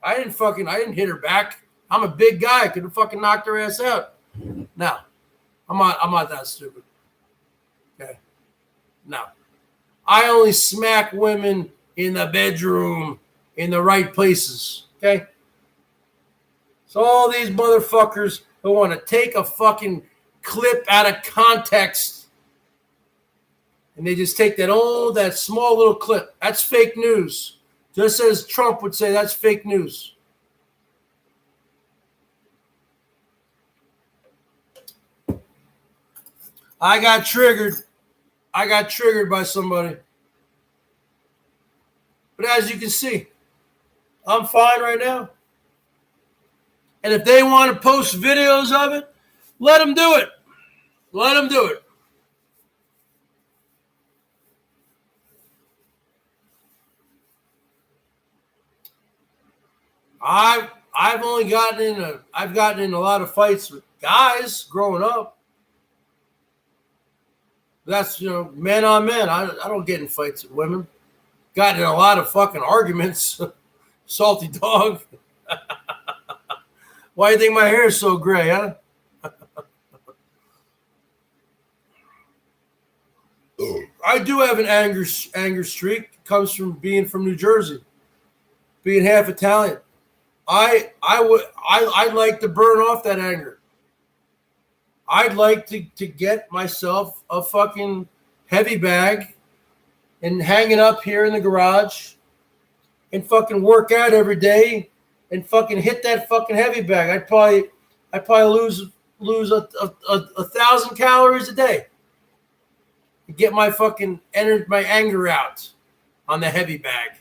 I didn't hit her back. I'm a big guy. I could have fucking knocked her ass out. No. I'm not that stupid. Okay. No. I only smack women in the bedroom in the right places. Okay? So all these motherfuckers who want to take a fucking clip out of context and they just take that small little clip. That's fake news. Just as Trump would say, that's fake news. I got triggered by somebody. But as you can see, I'm fine right now. And if they want to post videos of it, let them do it. Let them do it. I've gotten in a lot of fights with guys growing up. That's, men on men. I don't get in fights with women. Gotten in a lot of fucking arguments. Salty dog. Why do you think my hair is so gray, huh? I do have an anger streak. It comes from being from New Jersey, being half Italian. I'd like to burn off that anger. I'd like to get myself a fucking heavy bag and hang it up here in the garage and fucking work out every day and fucking hit that fucking heavy bag. I'd probably lose 1,000 calories a day. Get my fucking my anger out on the heavy bag.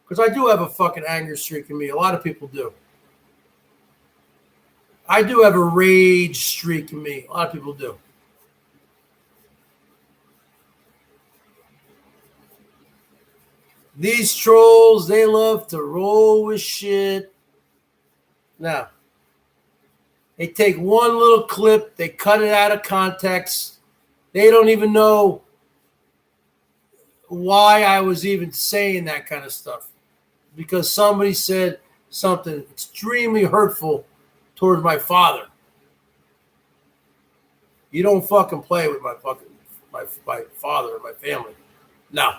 Because I do have a fucking anger streak in me. A lot of people do. I do have a rage streak in me. A lot of people do. These trolls, they love to roll with shit. Now, they take one little clip, they cut it out of context. They don't even know why I was even saying that kind of stuff. Because somebody said something extremely hurtful towards my father. You don't fucking play with my father and my family. No.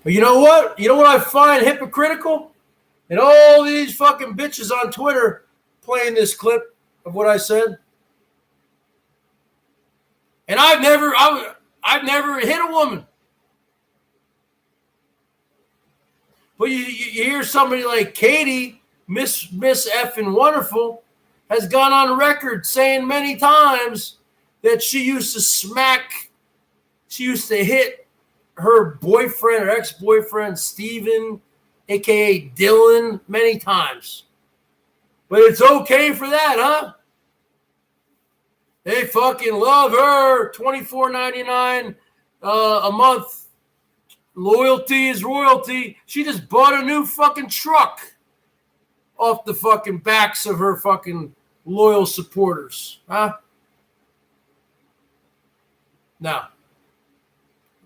But you know what? You know what I find hypocritical? And all these fucking bitches on Twitter playing this clip of what I said. And I've never hit a woman. But you hear somebody like Katie, Miss effing Wonderful, has gone on record saying many times that she used to hit her boyfriend or ex-boyfriend, Steven, a.k.a. Dylan, many times. But it's okay for that, huh? They fucking love her. $24.99 a month. Loyalty is royalty. She just bought a new fucking truck off the fucking backs of her fucking loyal supporters. Huh? Now,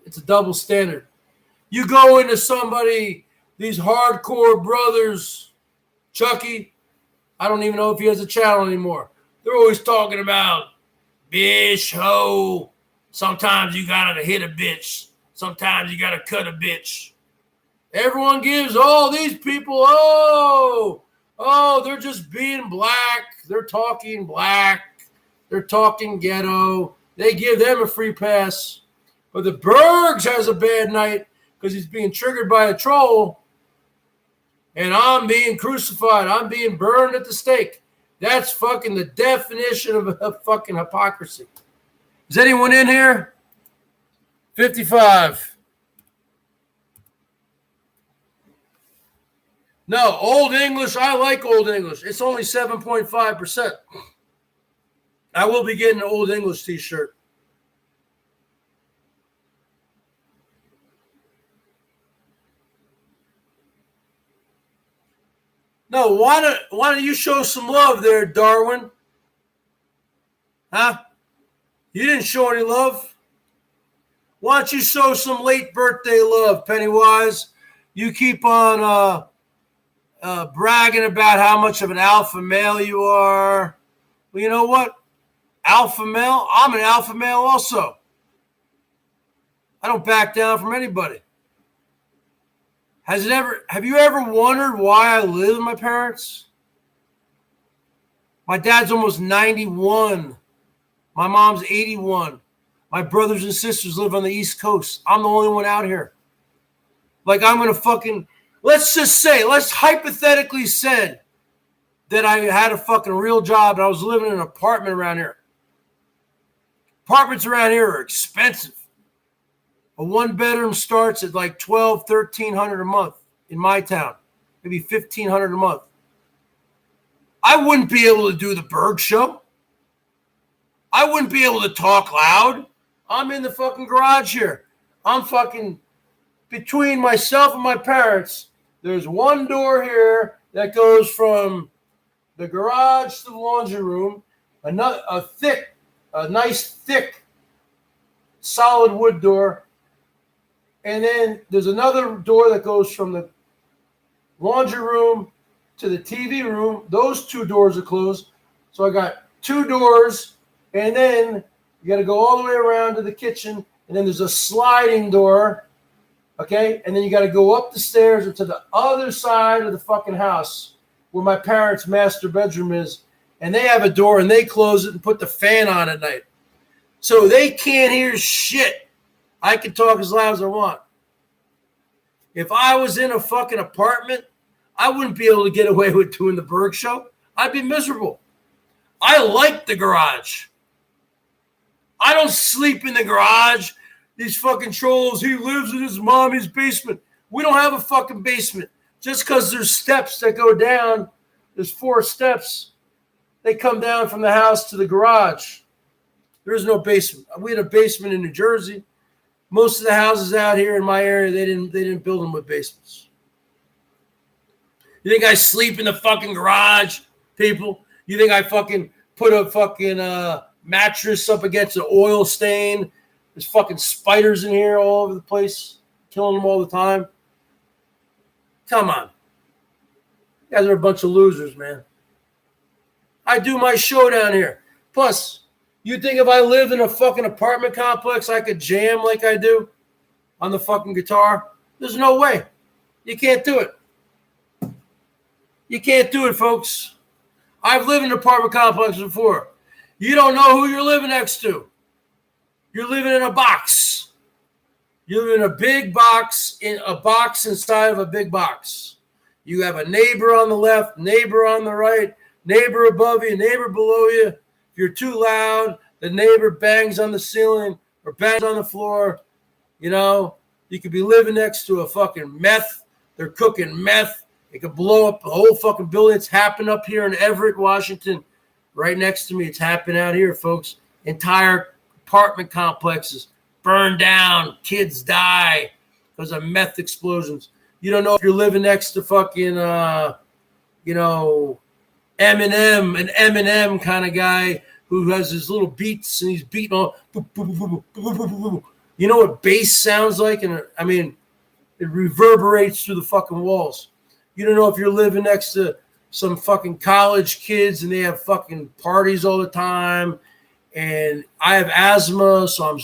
it's a double standard. You go into somebody, these hardcore brothers, Chucky, I don't even know if he has a channel anymore. They're always talking about bitch, hoe. Sometimes you gotta hit a bitch. Sometimes you gotta cut a bitch. Everyone gives all these people, they're just being black. They're talking black. They're talking ghetto. They give them a free pass. But the Bergs has a bad night because he's being triggered by a troll. And I'm being crucified. I'm being burned at the stake. That's fucking the definition of fucking hypocrisy. Is anyone in here? 55. No, Old English. I like Old English. It's only 7.5%. I will be getting an Old English t-shirt. No, why don't you show some love there, Darwin? Huh? You didn't show any love. Why don't you show some late birthday love, Pennywise? You keep on bragging about how much of an alpha male you are. Well, you know what? Alpha male? I'm an alpha male also. I don't back down from anybody. Have you ever wondered why I live with my parents? My dad's almost 91. My mom's 81. My brothers and sisters live on the East Coast. I'm the only one out here. Like I'm going to fucking, let's hypothetically say that I had a fucking real job and I was living in an apartment around here. Apartments around here are expensive. A one-bedroom starts at like $1,200, $1,300 a month in my town. Maybe $1,500 a month. I wouldn't be able to do the BERGS Show. I wouldn't be able to talk loud. I'm in the fucking garage here. I'm fucking between myself and my parents. There's one door here that goes from the garage to the laundry room. A nice thick, solid wood door. And then there's another door that goes from the laundry room to the TV room. Those two doors are closed. So I got two doors. And then you got to go all the way around to the kitchen. And then there's a sliding door. Okay? And then you got to go up the stairs and to the other side of the fucking house where my parents' master bedroom is. And they have a door and they close it and put the fan on at night. So they can't hear shit. I can talk as loud as I want. If I was in a fucking apartment, I wouldn't be able to get away with doing the BERGS Show. I'd be miserable. I like the garage. I don't sleep in the garage. These fucking trolls, he lives in his mommy's basement. We don't have a fucking basement. Just because there's steps that go down, there's 4 steps. They come down from the house to the garage. There is no basement. We had a basement in New Jersey. Most of the houses out here in my area, they didn't build them with basements. You think I sleep in the fucking garage, people? You think I fucking put a fucking mattress up against an oil stain? There's fucking spiders in here all over the place, killing them all the time. Come on. You guys are a bunch of losers, man. I do my show down here. Plus, you think if I lived in a fucking apartment complex, I could jam like I do on the fucking guitar? There's no way. You can't do it. You can't do it, folks. I've lived in an apartment complex before. You don't know who you're living next to. You're living in a box. You live in a big box, in a box inside of a big box. You have a neighbor on the left, neighbor on the right, neighbor above you, neighbor below you. If you're too loud, the neighbor bangs on the ceiling or bangs on the floor. You know, you could be living next to a fucking meth. They're cooking meth. It could blow up the whole fucking building. It's happened up here in Everett, Washington. Right next to me. It's happened out here, folks. Entire apartment complexes burn down. Kids die because of meth explosions. You don't know if you're living next to fucking, Eminem, an Eminem kind of guy who has his little beats and he's beating all. You know what bass sounds like? And I mean, it reverberates through the fucking walls. You don't know if you're living next to some fucking college kids and they have fucking parties all the time. And I have asthma, so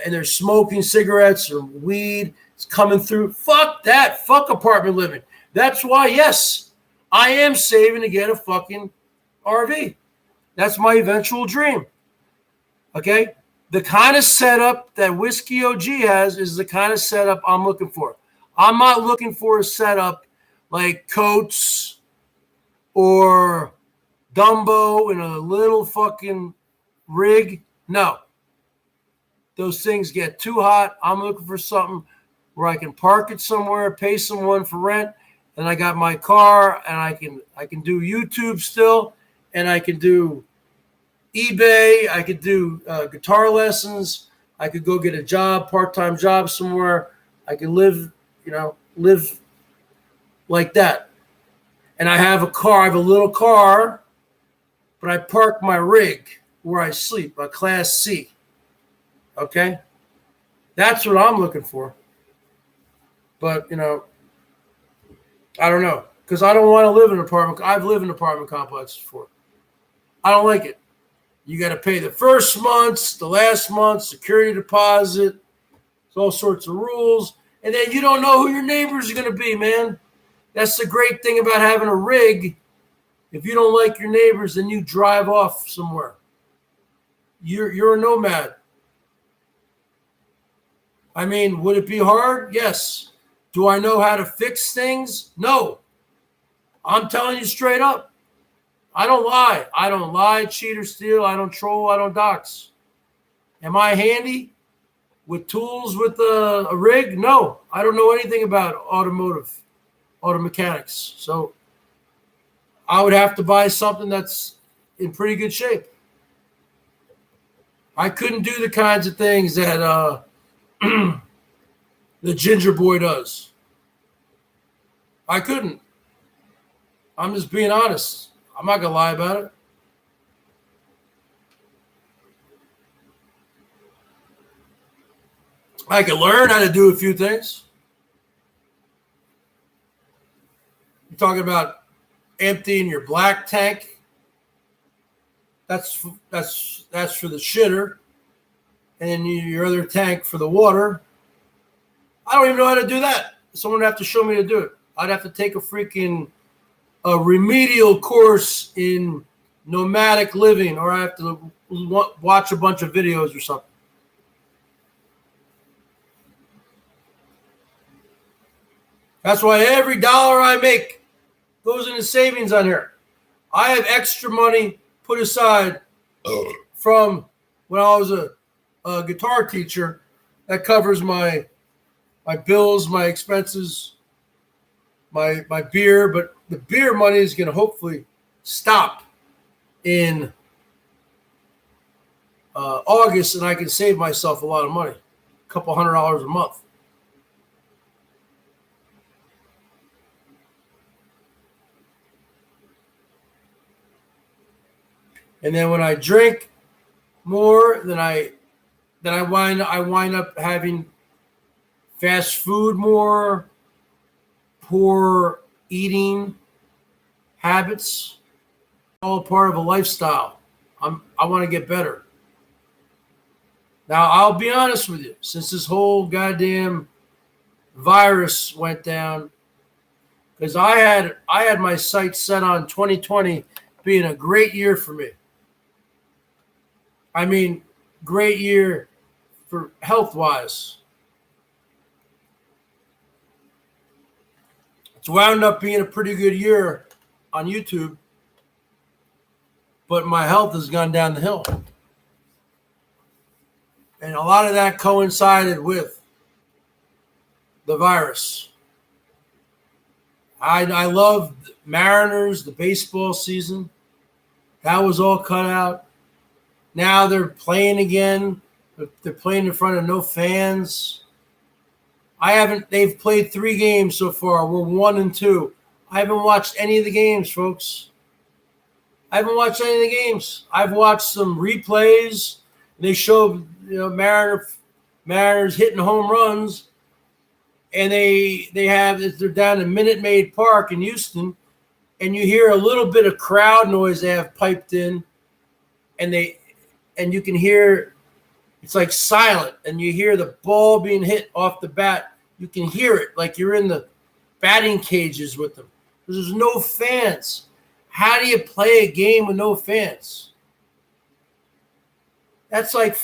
and they're smoking cigarettes or weed. It's coming through. Fuck that. Fuck apartment living. That's why, yes, I am saving to get a fucking RV. That's my eventual dream. Okay? The kind of setup that Whiskey OG has is the kind of setup I'm looking for. I'm not looking for a setup like Coates or Dumbo in a little fucking rig. No. Those things get too hot. I'm looking for something where I can park it somewhere, pay someone for rent, and I got my car, and I can do YouTube still, and I can do eBay. I could do guitar lessons. I could go get a job, part-time job somewhere. I could live like that. And I have a car. I have a little car, but I park my rig where I sleep, a Class C. Okay? That's what I'm looking for. But, I don't know. Because I don't want to live in an apartment. I've lived in an apartment complex before. I don't like it. You got to pay the first month's, the last month, security deposit. There's all sorts of rules. And then you don't know who your neighbors are going to be, man. That's the great thing about having a rig. If you don't like your neighbors, then you drive off somewhere. You're a nomad. I mean, would it be hard? Yes. Do I know how to fix things? No. I'm telling you straight up. I don't lie. I don't lie, cheat, or steal. I don't troll. I don't dox. Am I handy with tools with a rig? No. I don't know anything about auto mechanics. So I would have to buy something that's in pretty good shape. I couldn't do the kinds of things that the Ginger Boy does. I couldn't. I'm just being honest. I'm not going to lie about it. I can learn how to do a few things. You're talking about emptying your black tank. That's for the shitter. And then your other tank for the water. I don't even know how to do that. Someone would have to show me to do it. I'd have to take a remedial course in nomadic living, or I have to watch a bunch of videos or something. That's why every dollar I make goes into savings on here. I have extra money put aside from when I was a guitar teacher that covers my bills, my expenses, my beer, but the beer money is going to hopefully stop in August, and I can save myself a lot of money, a couple $100 a month. And then when I drink more, then I wind up having fast food more, poor eating habits, all part of a lifestyle. I want to get better. Now, I'll be honest with you. Since this whole goddamn virus went down, because I had my sights set on 2020 being a great year for me. I mean, great year for health-wise. It's wound up being a pretty good year on YouTube, but my health has gone down the hill. And a lot of that coincided with the virus. I loved Mariners, the baseball season. That was all cut out. Now they're playing again. They're playing in front of no fans. They've played 3 games so far. We're 1-2. I haven't watched any of the games, folks. I haven't watched any of the games. I've watched some replays. They show Mariners hitting home runs, and they're down in Minute Maid Park in Houston, and you hear a little bit of crowd noise they have piped in, and you can hear it's like silent, and you hear the ball being hit off the bat. You can hear it like you're in the batting cages with them. There's no fans. How do you play a game with no fans? That's like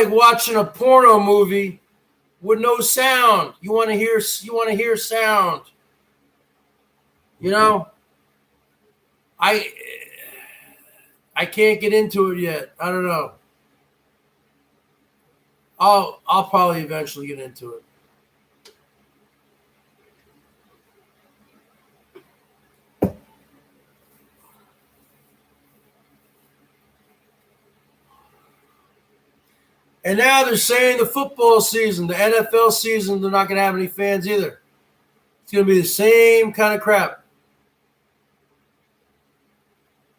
watching a porno movie with no sound. You want to hear sound. You know? I can't get into it yet. I don't know. I'll probably eventually get into it. And now they're saying the football season, the NFL season, they're not going to have any fans either. It's going to be the same kind of crap.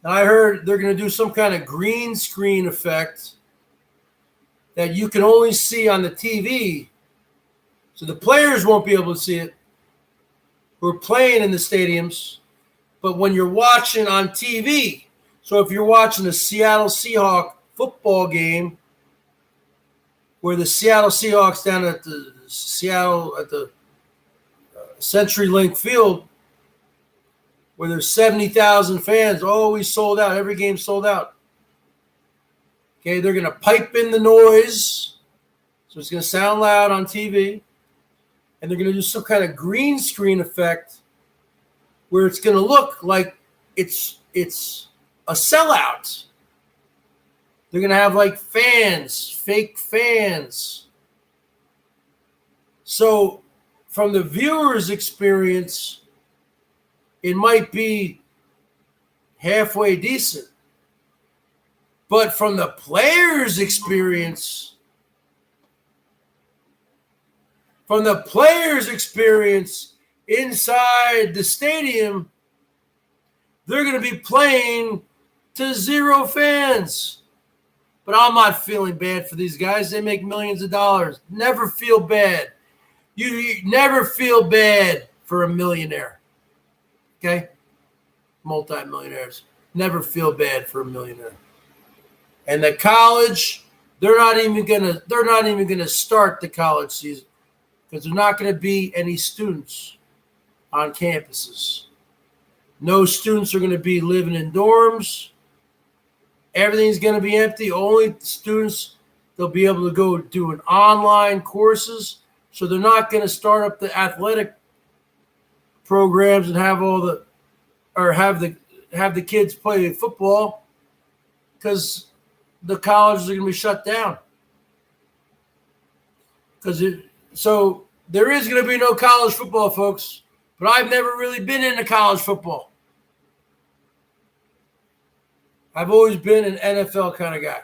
And I heard they're going to do some kind of green screen effect that you can only see on the TV. So the players won't be able to see it who are playing in the stadiums. But when you're watching on TV, so if you're watching the Seattle Seahawks football game, where the Seattle Seahawks down at the CenturyLink Field, where there's 70,000 fans, always sold out. Every game sold out. Okay, they're going to pipe in the noise, so it's going to sound loud on TV, and they're going to do some kind of green screen effect where it's going to look like it's a sellout. They're going to have like fans, fake fans. So from the viewer's experience, it might be halfway decent. But from the player's experience, inside the stadium, they're going to be playing to zero fans. But I'm not feeling bad for these guys. They make millions of dollars. Never feel bad. You never feel bad for a millionaire. Okay? Multi-millionaires. Never feel bad for a millionaire. And the college, they're not even gonna start the college season because there's not gonna be any students on campuses. No students are gonna be living in dorms. Everything's going to be empty. Only students, they'll be able to go do an online courses. So they're not going to start up the athletic programs and have the kids play football because the colleges are going to be shut down. So there is going to be no college football, folks. But I've never really been into college football. I've always been an NFL kind of guy.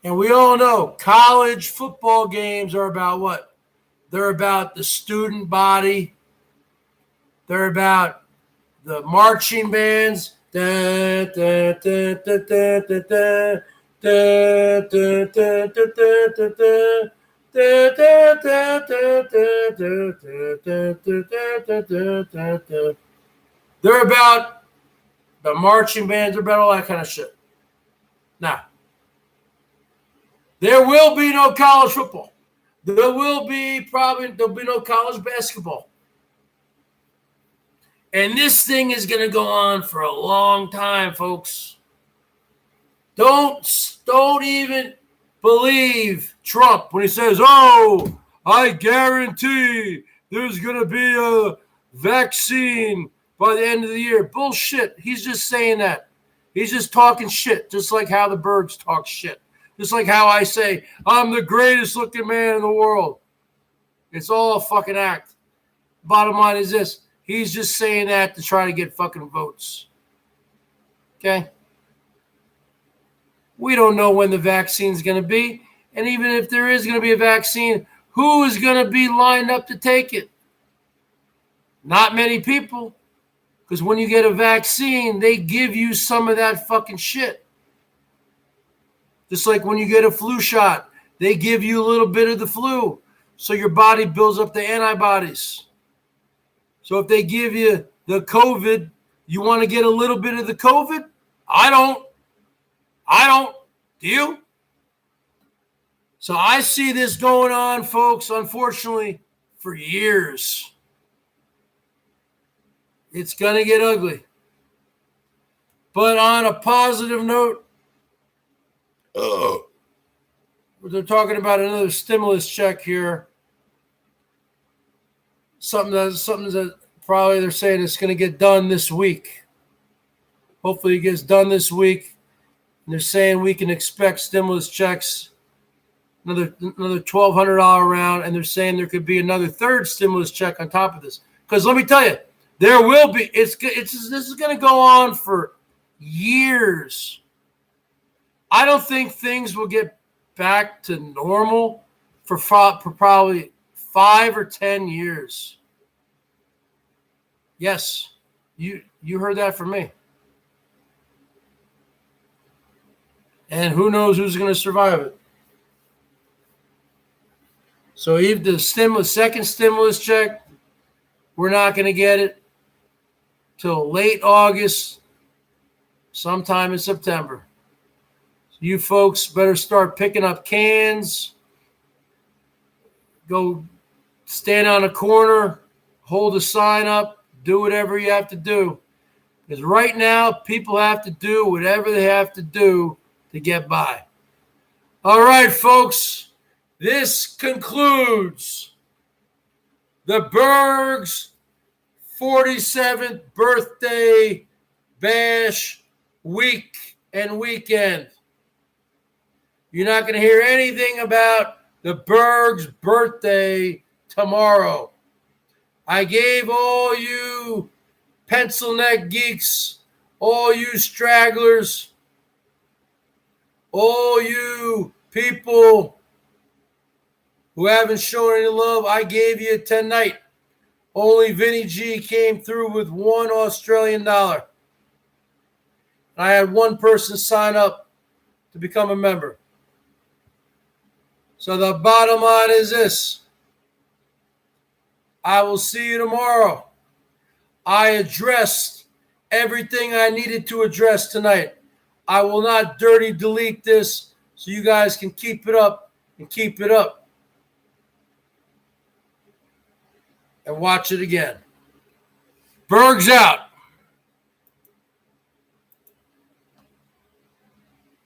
And we all know college football games are about what? They're about the student body. They're about the marching bands. They're about the marching bands, are about all that kind of shit. Now, there will be no college football. There'll be no college basketball. And this thing is going to go on for a long time, folks. Don't even believe Trump when he says, "Oh, I guarantee there's going to be a vaccine by the end of the year." Bullshit. He's just saying that. He's just talking shit, just like how the Bergs talk shit. Just like how I say, I'm the greatest looking man in the world. It's all a fucking act. Bottom line is this. He's just saying that to try to get fucking votes. Okay? We don't know when the vaccine's going to be. And even if there is going to be a vaccine, who is going to be lined up to take it? Not many people. Because when you get a vaccine, they give you some of that fucking shit. Just like when you get a flu shot, they give you a little bit of the flu. so your body builds up the antibodies. So if they give you the COVID, you want to get a little bit of the COVID? I don't. Do you? So I see this going on, folks, unfortunately, for years. It's going to get ugly. But on a positive note, they're talking about another stimulus check here. Something that probably they're saying it's going to get done this week. Hopefully it gets done this week. And they're saying we can expect stimulus checks, another $1,200 round, and they're saying there could be another third stimulus check on top of this. Because let me tell you, there will be. This is going to go on for years. I don't think things will get back to normal for probably 5 or 10 years. Yes, you heard that from me. And who knows who's going to survive it. So even the second stimulus check, we're not going to get it till late August, sometime in September. So you folks better start picking up cans, go stand on a corner, hold a sign up, do whatever you have to do. Because right now, people have to do whatever they have to do to get by. All right, folks, this concludes the BERGS 47th birthday bash week and weekend. You're not going to hear anything about the BERGS birthday tomorrow. I gave all you pencil neck geeks, all you stragglers, all you people who haven't shown any love, I gave you tonight. Only Vinny G came through with $1 Australian. I had one person sign up to become a member. So the bottom line is this. I will see you tomorrow. I addressed everything I needed to address tonight. I will not dirty delete this so you guys can keep it up and keep it up. And watch it again. BERGS out.